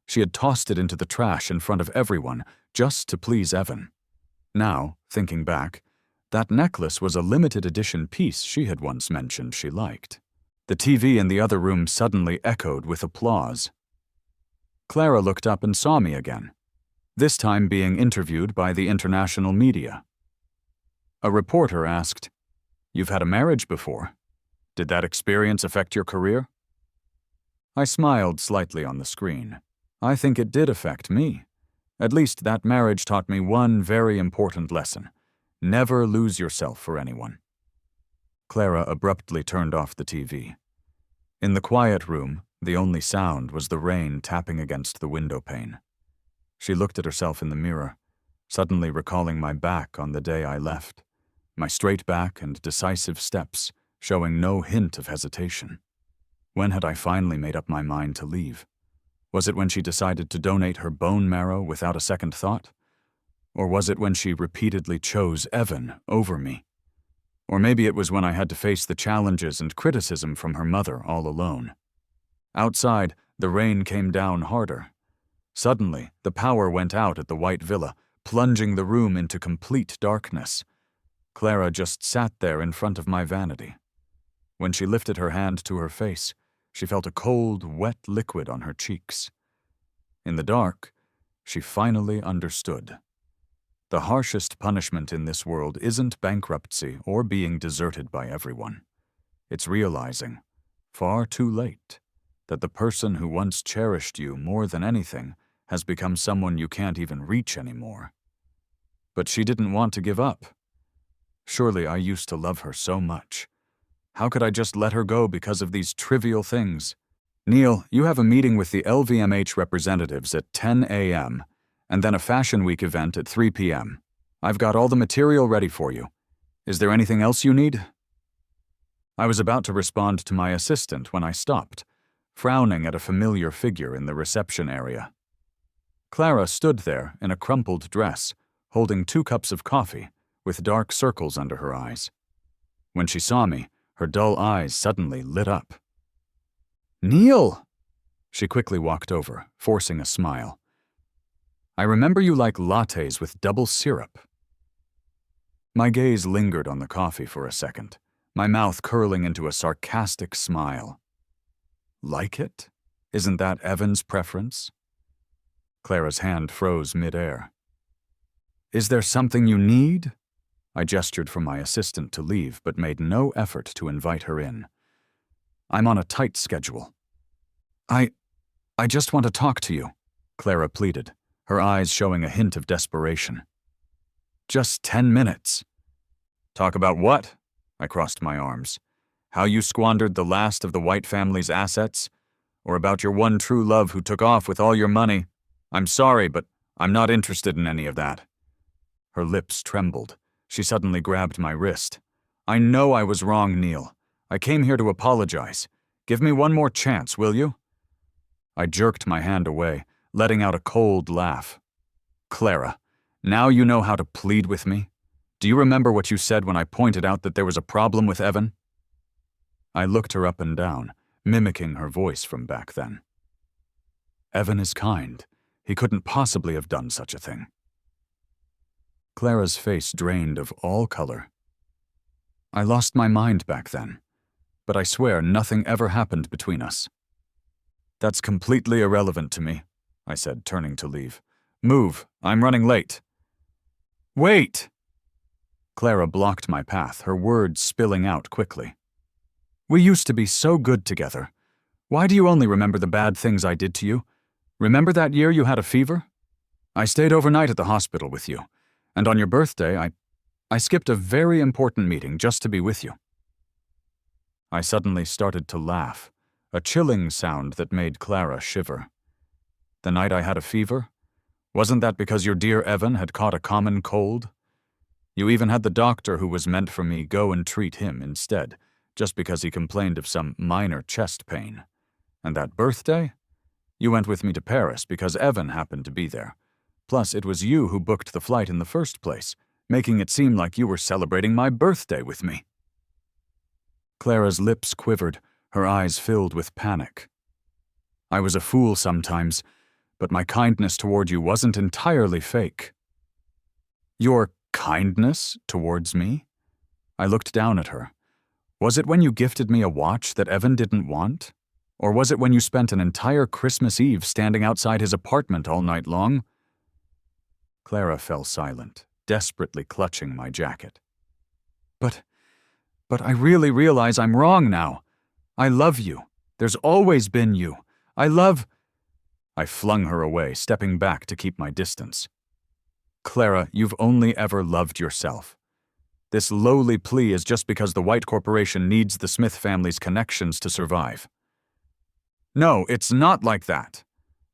She had tossed it into the trash in front of everyone, just to please Evan. Now, thinking back, that necklace was a limited edition piece she had once mentioned she liked. The TV in the other room suddenly echoed with applause. Clara looked up and saw me again, this time being interviewed by the international media. A reporter asked, "You've had a marriage before. Did that experience affect your career?" I smiled slightly on the screen. I think it did affect me. At least that marriage taught me one very important lesson. Never lose yourself for anyone. Clara abruptly turned off the TV. In the quiet room, the only sound was the rain tapping against the window pane. She looked at herself in the mirror, suddenly recalling my back on the day I left, my straight back and decisive steps, showing no hint of hesitation. When had I finally made up my mind to leave? Was it when she decided to donate her bone marrow without a second thought? Or was it when she repeatedly chose Evan over me? Or maybe it was when I had to face the challenges and criticism from her mother all alone. Outside, the rain came down harder. Suddenly, the power went out at the White Villa, plunging the room into complete darkness. Clara just sat there in front of my vanity. When she lifted her hand to her face, she felt a cold, wet liquid on her cheeks. In the dark, she finally understood. The harshest punishment in this world isn't bankruptcy or being deserted by everyone. It's realizing, far too late, that the person who once cherished you more than anything has become someone you can't even reach anymore. But she didn't want to give up. Surely I used to love her so much. How could I just let her go because of these trivial things? "Neil, you have a meeting with the LVMH representatives at 10 a.m., and then a Fashion Week event at 3 p.m. I've got all the material ready for you. Is there anything else you need?" I was about to respond to my assistant when I stopped, frowning at a familiar figure in the reception area. Clara stood there in a crumpled dress, holding 2 cups of coffee, with dark circles under her eyes. When she saw me, her dull eyes suddenly lit up. "Neil!" She quickly walked over, forcing a smile. I remember you like lattes with double syrup. My gaze lingered on the coffee for a second, my mouth curling into a sarcastic smile. Like it? Isn't that Evan's preference? Clara's hand froze midair. Is there something you need? I gestured for my assistant to leave, but made no effort to invite her in. I'm on a tight schedule. I just want to talk to you, Clara pleaded, her eyes showing a hint of desperation. Just 10 minutes. Talk about what? I crossed my arms. How you squandered the last of the White family's assets? Or about your one true love who took off with all your money? I'm sorry, but I'm not interested in any of that. Her lips trembled. She suddenly grabbed my wrist. I know I was wrong, Neil. I came here to apologize. Give me one more chance, will you? I jerked my hand away, letting out a cold laugh. Clara, now you know how to plead with me? Do you remember what you said when I pointed out that there was a problem with Evan? I looked her up and down, mimicking her voice from back then. Evan is kind. He couldn't possibly have done such a thing. Clara's face drained of all color. I lost my mind back then, but I swear nothing ever happened between us. That's completely irrelevant to me, I said, turning to leave. Move, I'm running late. Wait! Clara blocked my path, her words spilling out quickly. We used to be so good together. Why do you only remember the bad things I did to you? Remember that year you had a fever? I stayed overnight at the hospital with you, and on your birthday, I skipped a very important meeting just to be with you. I suddenly started to laugh, a chilling sound that made Clara shiver. The night I had a fever? Wasn't that because your dear Evan had caught a common cold? You even had the doctor who was meant for me go and treat him instead, just because he complained of some minor chest pain. And that birthday? You went with me to Paris because Evan happened to be there. Plus, it was you who booked the flight in the first place, making it seem like you were celebrating my birthday with me. Clara's lips quivered, her eyes filled with panic. I was a fool sometimes, but my kindness toward you wasn't entirely fake. Your kindness towards me? I looked down at her. Was it when you gifted me a watch that Evan didn't want? Or was it when you spent an entire Christmas Eve standing outside his apartment all night long? Clara fell silent, desperately clutching my jacket. But I really realize I'm wrong now. I love you. There's always been you. I flung her away, stepping back to keep my distance. Clara, you've only ever loved yourself. This lowly plea is just because the White Corporation needs the Smith family's connections to survive. No, it's not like that.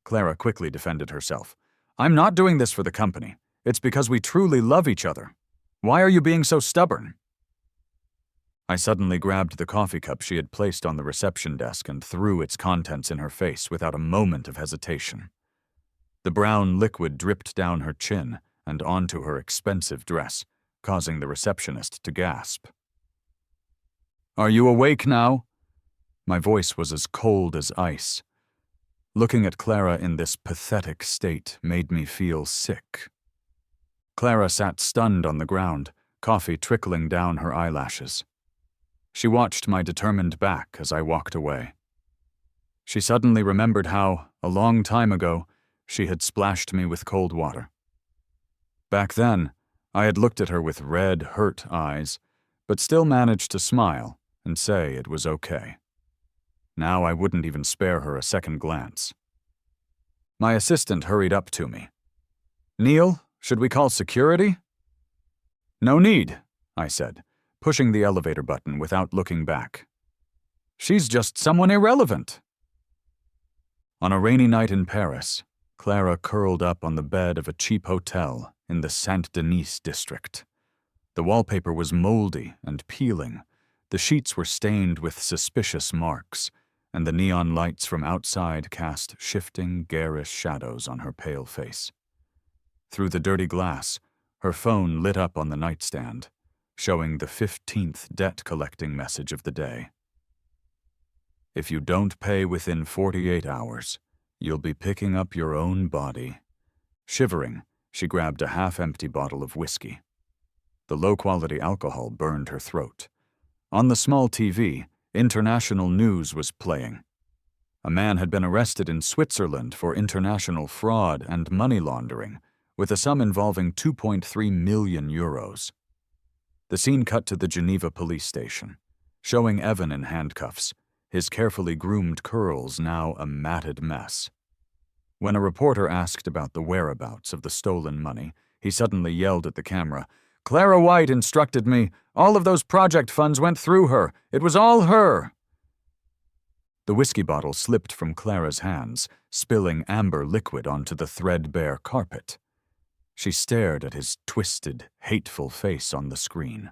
Clara quickly defended herself. I'm not doing this for the company. It's because we truly love each other. Why are you being so stubborn? I suddenly grabbed the coffee cup she had placed on the reception desk and threw its contents in her face without a moment of hesitation. The brown liquid dripped down her chin and onto her expensive dress, causing the receptionist to gasp. Are you awake now? My voice was as cold as ice. Looking at Clara in this pathetic state made me feel sick. Clara sat stunned on the ground, coffee trickling down her eyelashes. She watched my determined back as I walked away. She suddenly remembered how, a long time ago, she had splashed me with cold water. Back then, I had looked at her with red, hurt eyes, but still managed to smile and say it was okay. Now I wouldn't even spare her a second glance. My assistant hurried up to me. Neil, should we call security? No need, I said, pushing the elevator button without looking back. She's just someone irrelevant. On a rainy night in Paris, Clara curled up on the bed of a cheap hotel in the Saint-Denis district. The wallpaper was moldy and peeling, the sheets were stained with suspicious marks, and the neon lights from outside cast shifting, garish shadows on her pale face. Through the dirty glass, her phone lit up on the nightstand, showing the 15th debt-collecting message of the day. If you don't pay within 48 hours, you'll be picking up your own body. Shivering, she grabbed a half-empty bottle of whiskey. The low-quality alcohol burned her throat. On the small TV, international news was playing. A man had been arrested in Switzerland for international fraud and money laundering, with a sum involving 2.3 million euros. The scene cut to the Geneva police station, showing Evan in handcuffs, his carefully groomed curls now a matted mess. When a reporter asked about the whereabouts of the stolen money, he suddenly yelled at the camera, "Clara White instructed me. All of those project funds went through her. It was all her." The whiskey bottle slipped from Clara's hands, spilling amber liquid onto the threadbare carpet. She stared at his twisted, hateful face on the screen.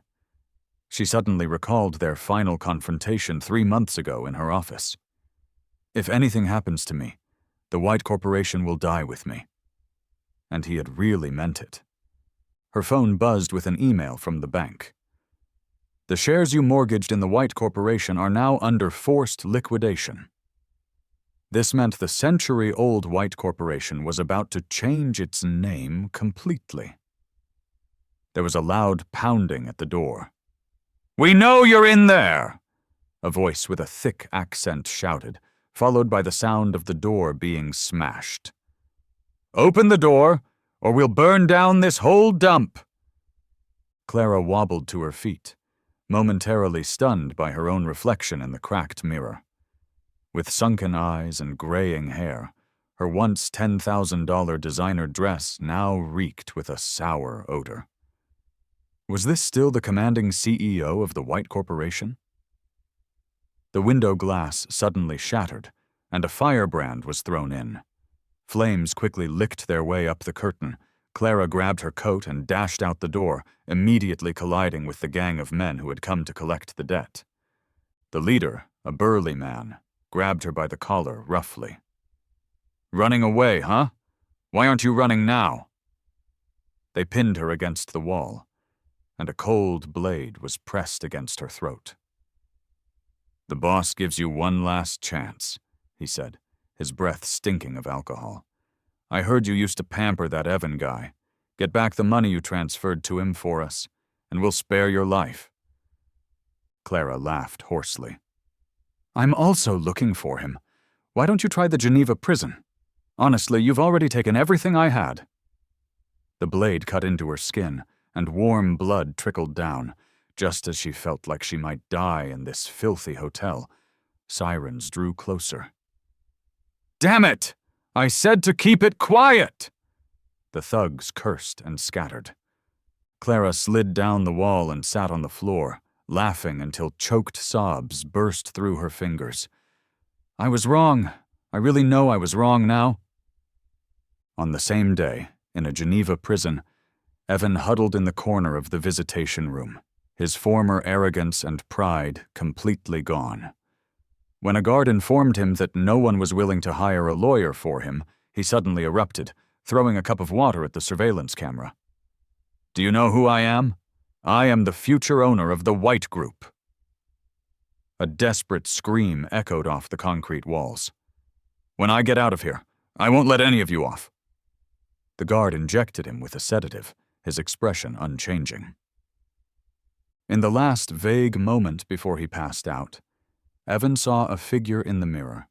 She suddenly recalled their final confrontation 3 months ago in her office. "If anything happens to me, the White Corporation will die with me." And he had really meant it. Her phone buzzed with an email from the bank. "The shares you mortgaged in the White Corporation are now under forced liquidation." This meant the century-old White Corporation was about to change its name completely. There was a loud pounding at the door. "We know you're in there!" a voice with a thick accent shouted, followed by the sound of the door being smashed. "Open the door, or we'll burn down this whole dump!" Clara wobbled to her feet, momentarily stunned by her own reflection in the cracked mirror. With sunken eyes and graying hair, her once $10,000 designer dress now reeked with a sour odor. Was this still the commanding CEO of the White Corporation? The window glass suddenly shattered, and a firebrand was thrown in. Flames quickly licked their way up the curtain. Clara grabbed her coat and dashed out the door, immediately colliding with the gang of men who had come to collect the debt. The leader, a burly man, grabbed her by the collar roughly. "Running away, huh? Why aren't you running now?" They pinned her against the wall, and a cold blade was pressed against her throat. "The boss gives you one last chance," he said, his breath stinking of alcohol. "I heard you used to pamper that Evan guy. Get back the money you transferred to him for us, and we'll spare your life." Clara laughed hoarsely. "I'm also looking for him. Why don't you try the Geneva prison? Honestly, you've already taken everything I had." The blade cut into her skin, and warm blood trickled down, just as she felt like she might die in this filthy hotel. Sirens drew closer. "Damn it! I said to keep it quiet!" The thugs cursed and scattered. Clara slid down the wall and sat on the floor, laughing until choked sobs burst through her fingers. "I was wrong. I really know I was wrong now." On the same day, in a Geneva prison, Evan huddled in the corner of the visitation room, his former arrogance and pride completely gone. When a guard informed him that no one was willing to hire a lawyer for him, he suddenly erupted, throwing a cup of water at the surveillance camera. "Do you know who I am? I am the future owner of the White Group." A desperate scream echoed off the concrete walls. "When I get out of here, I won't let any of you off." The guard injected him with a sedative, his expression unchanging. In the last vague moment before he passed out, Evan saw a figure in the mirror.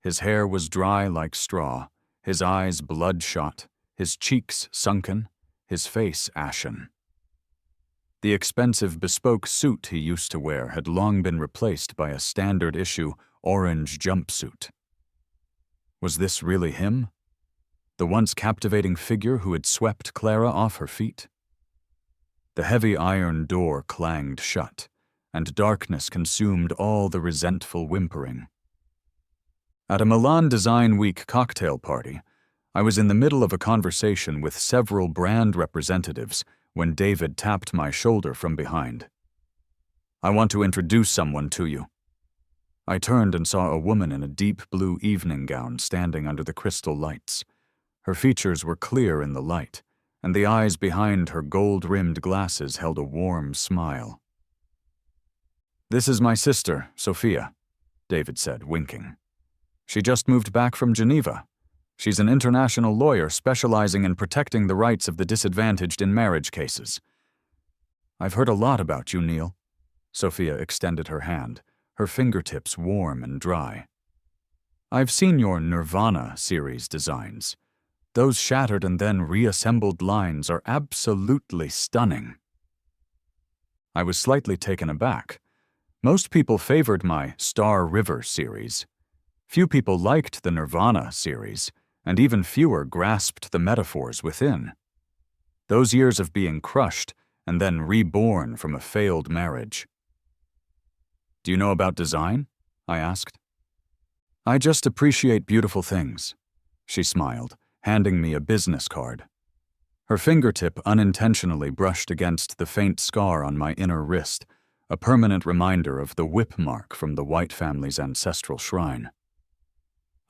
His hair was dry like straw, his eyes bloodshot, his cheeks sunken, his face ashen. The expensive bespoke suit he used to wear had long been replaced by a standard-issue orange jumpsuit. Was this really him? The once captivating figure who had swept Clara off her feet? The heavy iron door clanged shut, and darkness consumed all the resentful whimpering. At a Milan Design Week cocktail party, I was in the middle of a conversation with several brand representatives when David tapped my shoulder from behind. "I want to introduce someone to you." I turned and saw a woman in a deep blue evening gown standing under the crystal lights. Her features were clear in the light, and the eyes behind her gold-rimmed glasses held a warm smile. "This is my sister, Sophia," David said, winking. "She just moved back from Geneva. She's an international lawyer specializing in protecting the rights of the disadvantaged in marriage cases. I've heard a lot about you, Neil. Sophia extended her hand, her fingertips warm and dry. I've seen your Nirvana series designs. Those shattered and then reassembled lines are absolutely stunning. I was slightly taken aback. Most people favored my Star River series. Few people liked the Nirvana series, and even fewer grasped the metaphors within. Those years of being crushed and then reborn from a failed marriage. Do you know about design? I asked. I just appreciate beautiful things, she smiled, handing me a business card. Her fingertip unintentionally brushed against the faint scar on my inner wrist, a permanent reminder of the whip mark from the White family's ancestral shrine.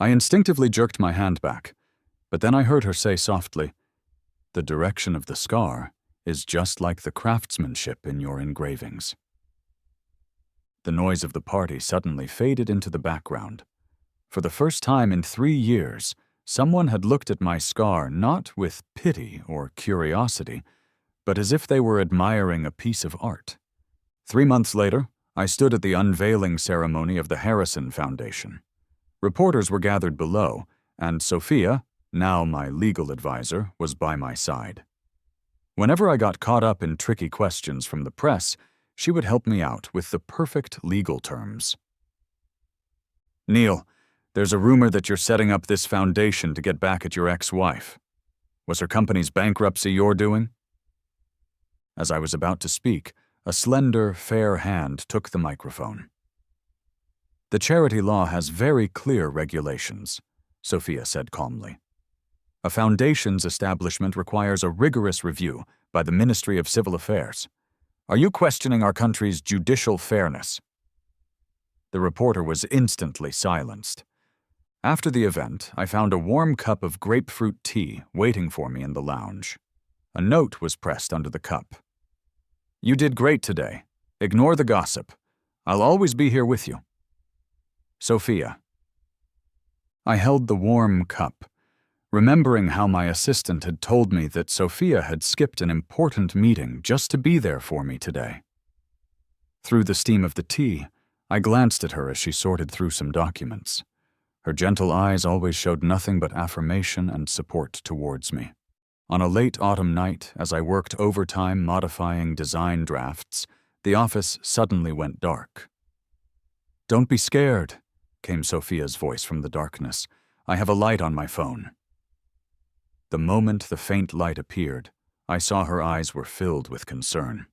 I instinctively jerked my hand back, but then I heard her say softly, "The direction of the scar is just like the craftsmanship in your engravings." The noise of the party suddenly faded into the background. For the first time in 3 years, someone had looked at my scar not with pity or curiosity, but as if they were admiring a piece of art. 3 months later, I stood at the unveiling ceremony of the Harrison Foundation. Reporters were gathered below, and Sophia, now my legal advisor, was by my side. Whenever I got caught up in tricky questions from the press, she would help me out with the perfect legal terms. Neil, there's a rumor that you're setting up this foundation to get back at your ex-wife. Was her company's bankruptcy your doing? As I was about to speak, a slender, fair hand took the microphone. The charity law has very clear regulations, Sophia said calmly. A foundation's establishment requires a rigorous review by the Ministry of Civil Affairs. Are you questioning our country's judicial fairness? The reporter was instantly silenced. After the event, I found a warm cup of grapefruit tea waiting for me in the lounge. A note was pressed under the cup. You did great today. Ignore the gossip. I'll always be here with you. Sophia. I held the warm cup, remembering how my assistant had told me that Sophia had skipped an important meeting just to be there for me today. Through the steam of the tea, I glanced at her as she sorted through some documents. Her gentle eyes always showed nothing but affirmation and support towards me. On a late autumn night, as I worked overtime modifying design drafts, the office suddenly went dark. Don't be scared, came Sophia's voice from the darkness. I have a light on my phone. The moment the faint light appeared, I saw her eyes were filled with concern.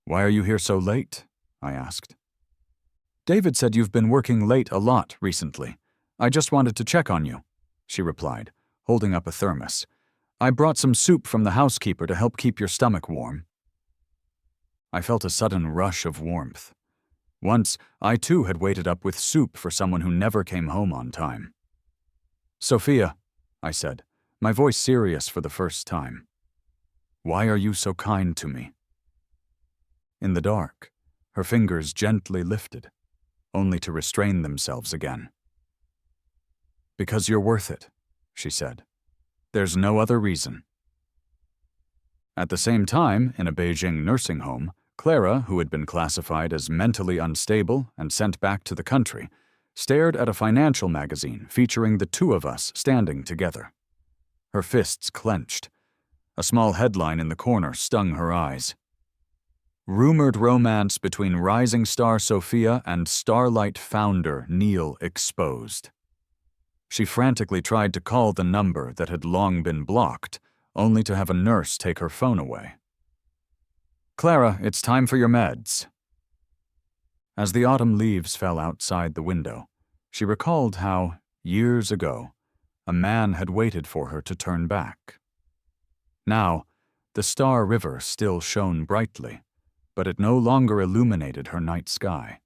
Why are you here so late? I asked. David said you've been working late a lot recently. I just wanted to check on you, she replied, holding up a thermos. I brought some soup from the housekeeper to help keep your stomach warm. I felt a sudden rush of warmth. Once, I too had waited up with soup for someone who never came home on time. Sophia, I said, my voice serious for the first time. Why are you so kind to me? In the dark, her fingers gently lifted, only to restrain themselves again. Because you're worth it, she said. There's no other reason. At the same time, in a Beijing nursing home, Clara, who had been classified as mentally unstable and sent back to the country, stared at a financial magazine featuring the two of us standing together. Her fists clenched. A small headline in the corner stung her eyes. Rumored romance between rising star Sophia and Starlight founder Neil exposed. She frantically tried to call the number that had long been blocked, only to have a nurse take her phone away. Clara, it's time for your meds. As the autumn leaves fell outside the window, she recalled how, years ago, a man had waited for her to turn back. Now, the Star River still shone brightly, but it no longer illuminated her night sky.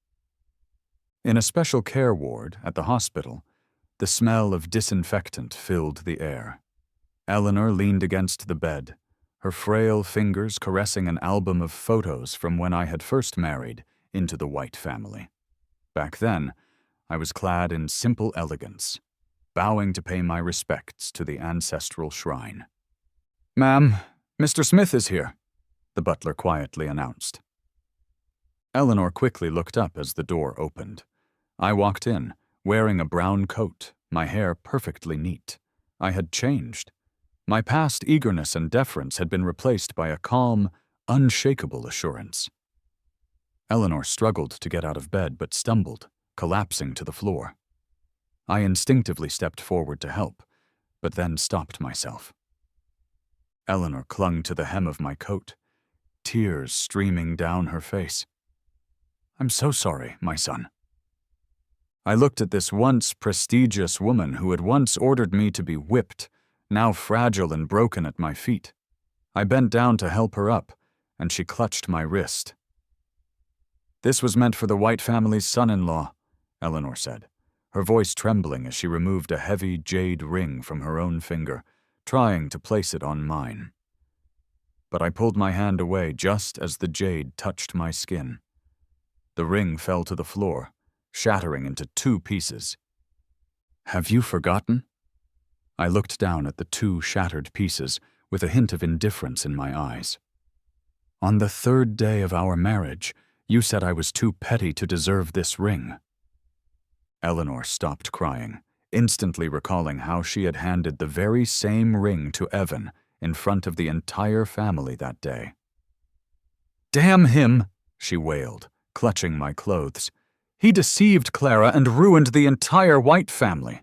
In a special care ward at the hospital, the smell of disinfectant filled the air. Eleanor leaned against the bed, her frail fingers caressing an album of photos from when I had first married into the White family. Back then, I was clad in simple elegance, bowing to pay my respects to the ancestral shrine. "Ma'am, Mr. Smith is here," the butler quietly announced. Eleanor quickly looked up as the door opened. I walked in, wearing a brown coat, my hair perfectly neat. I had changed. My past eagerness and deference had been replaced by a calm, unshakable assurance. Eleanor struggled to get out of bed but stumbled, collapsing to the floor. I instinctively stepped forward to help, but then stopped myself. Eleanor clung to the hem of my coat, tears streaming down her face. "I'm so sorry, my son." I looked at this once prestigious woman who had once ordered me to be whipped, now fragile and broken at my feet. I bent down to help her up, and she clutched my wrist. "This was meant for the White family's son-in-law," Eleanor said, her voice trembling as she removed a heavy jade ring from her own finger, trying to place it on mine. But I pulled my hand away just as the jade touched my skin. The ring fell to the floor, shattering into 2 pieces. "Have you forgotten?" I looked down at the 2 shattered pieces with a hint of indifference in my eyes. "On the 3rd day of our marriage, you said I was too petty to deserve this ring." Eleanor stopped crying, instantly recalling how she had handed the very same ring to Evan in front of the entire family that day. "Damn him!" she wailed, clutching my clothes. "He deceived Clara and ruined the entire White family."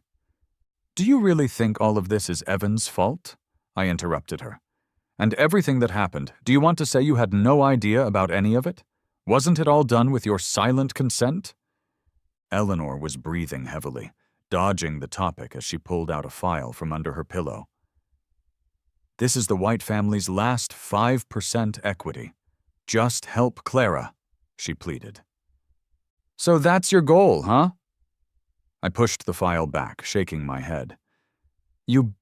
"Do you really think all of this is Evan's fault?" I interrupted her. "And everything that happened, do you want to say you had no idea about any of it? Wasn't it all done with your silent consent?" Eleanor was breathing heavily, dodging the topic as she pulled out a file from under her pillow. "This is the White family's last 5% equity. Just help Clara," she pleaded. "So that's your goal, huh?" I pushed the file back, shaking my head. "You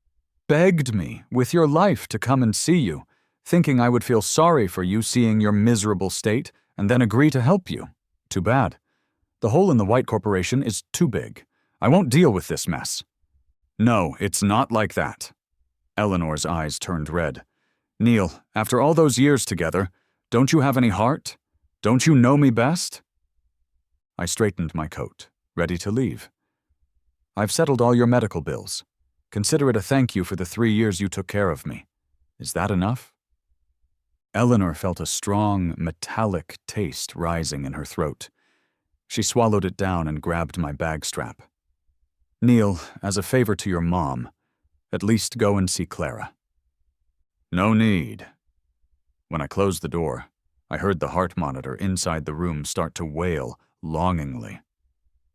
begged me with your life to come and see you, thinking I would feel sorry for you seeing your miserable state and then agree to help you. Too bad. The hole in the White Corporation is too big. I won't deal with this mess." "No, it's not like that." Eleanor's eyes turned red. "Neil, after all those years together, don't you have any heart? Don't you know me best?" I straightened my coat, ready to leave. "I've settled all your medical bills. Consider it a thank you for the 3 years you took care of me. Is that enough?" Eleanor felt a strong, metallic taste rising in her throat. She swallowed it down and grabbed my bag strap. "Neil, as a favor to your mom, at least go and see Clara." "No need." When I closed the door, I heard the heart monitor inside the room start to wail longingly.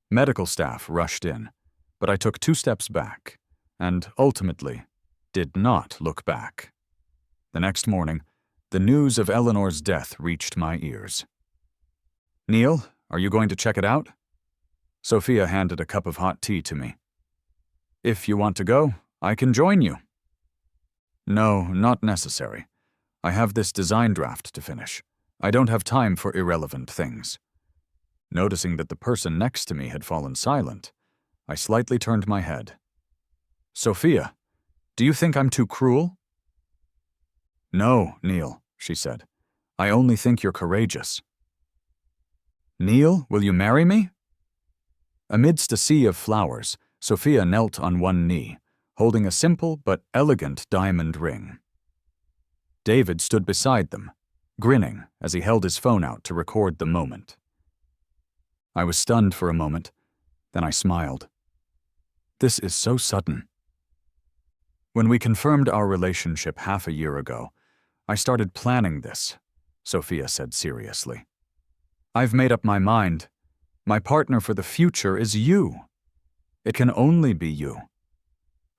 Medical staff rushed in, but I took 2 steps back, and ultimately did not look back. The next morning, the news of Eleanor's death reached my ears. "Neil, are you going to check it out?" Sophia handed a cup of hot tea to me. "If you want to go, I can join you." "No, not necessary. I have this design draft to finish. I don't have time for irrelevant things." Noticing that the person next to me had fallen silent, I slightly turned my head. "Sophia, do you think I'm too cruel?" "No, Neil," she said. "I only think you're courageous." "Neil, will you marry me?" Amidst a sea of flowers, Sophia knelt on one knee, holding a simple but elegant diamond ring. David stood beside them, grinning as he held his phone out to record the moment. I was stunned for a moment, then I smiled. This is so sudden. When we confirmed our relationship half a year ago, I started planning this, Sophia said seriously. "I've made up my mind. My partner for the future is you. It can only be you.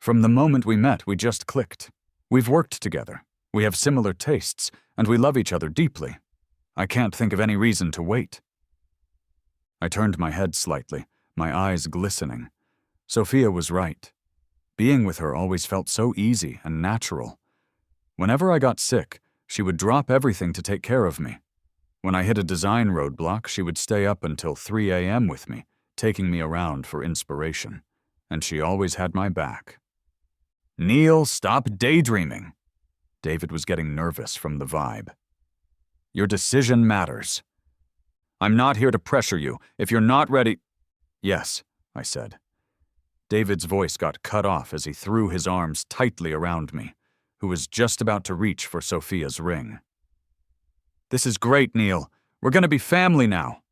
From the moment we met, we just clicked. We've worked together. We have similar tastes, and we love each other deeply. I can't think of any reason to wait." I turned my head slightly, my eyes glistening. Sophia was right. Being with her always felt so easy and natural. Whenever I got sick, she would drop everything to take care of me. When I hit a design roadblock, she would stay up until 3 a.m. with me, taking me around for inspiration. and she always had my back. Neil, stop daydreaming. David was getting nervous from the vibe. Your decision matters. I'm not here to pressure you. If you're not ready— Yes, I said. David's voice got cut off as he threw his arms tightly around me, who was just about to reach for Sophia's ring. This is great, Neil. We're going to be family now.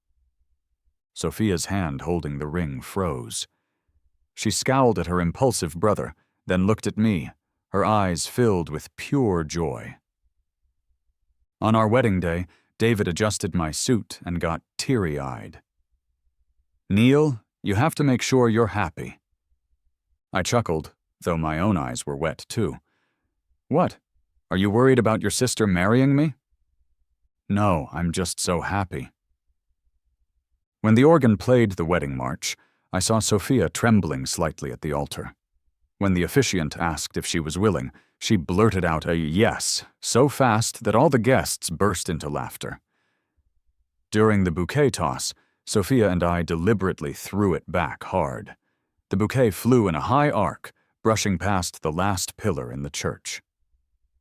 Sophia's hand holding the ring froze. She scowled at her impulsive brother, then looked at me, her eyes filled with pure joy. On our wedding day, David adjusted my suit and got teary-eyed. Neil, you have to make sure you're happy. I chuckled, though my own eyes were wet too. What? Are you worried about your sister marrying me? No, I'm just so happy. When the organ played the wedding march, I saw Sophia trembling slightly at the altar. When the officiant asked if she was willing, she blurted out a yes, so fast that all the guests burst into laughter. During the bouquet toss, Sophia and I deliberately threw it back hard. The bouquet flew in a high arc, brushing past the last pillar in the church.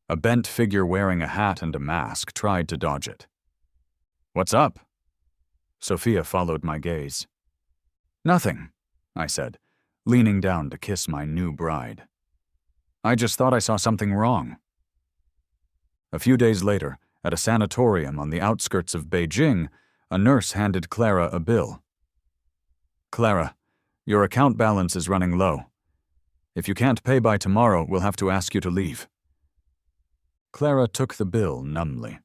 A bent figure wearing a hat and a mask tried to dodge it. What's up? Sophia followed my gaze. Nothing, I said, leaning down to kiss my new bride. I just thought I saw something wrong. A few days later, at a sanatorium on the outskirts of Beijing, a nurse handed Clara a bill. Clara, your account balance is running low. If you can't pay by tomorrow, we'll have to ask you to leave. Clara took the bill numbly.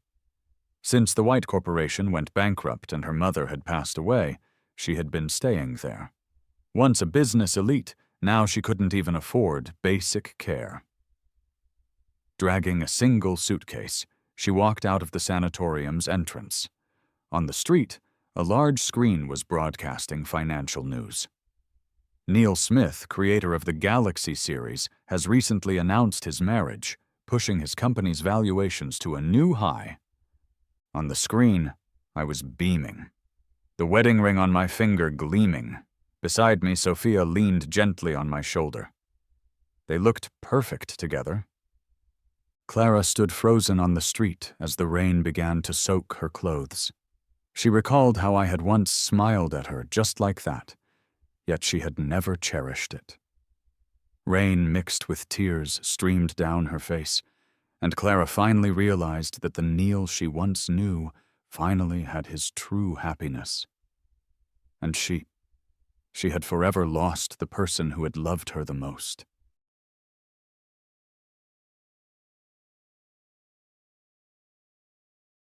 Since the White Corporation went bankrupt and her mother had passed away, she had been staying there. Once a business elite, now she couldn't even afford basic care. Dragging a single suitcase, she walked out of the sanatorium's entrance. On the street, a large screen was broadcasting financial news. Neil Smith, creator of the Galaxy series, has recently announced his marriage, pushing his company's valuations to a new high. On the screen, I was beaming, the wedding ring on my finger gleaming. Beside me, Sophia leaned gently on my shoulder. They looked perfect together. Clara stood frozen on the street as the rain began to soak her clothes. She recalled how I had once smiled at her just like that, yet she had never cherished it. Rain mixed with tears streamed down her face, and Clara finally realized that the Neil she once knew finally had his true happiness. And she had forever lost the person who had loved her the most.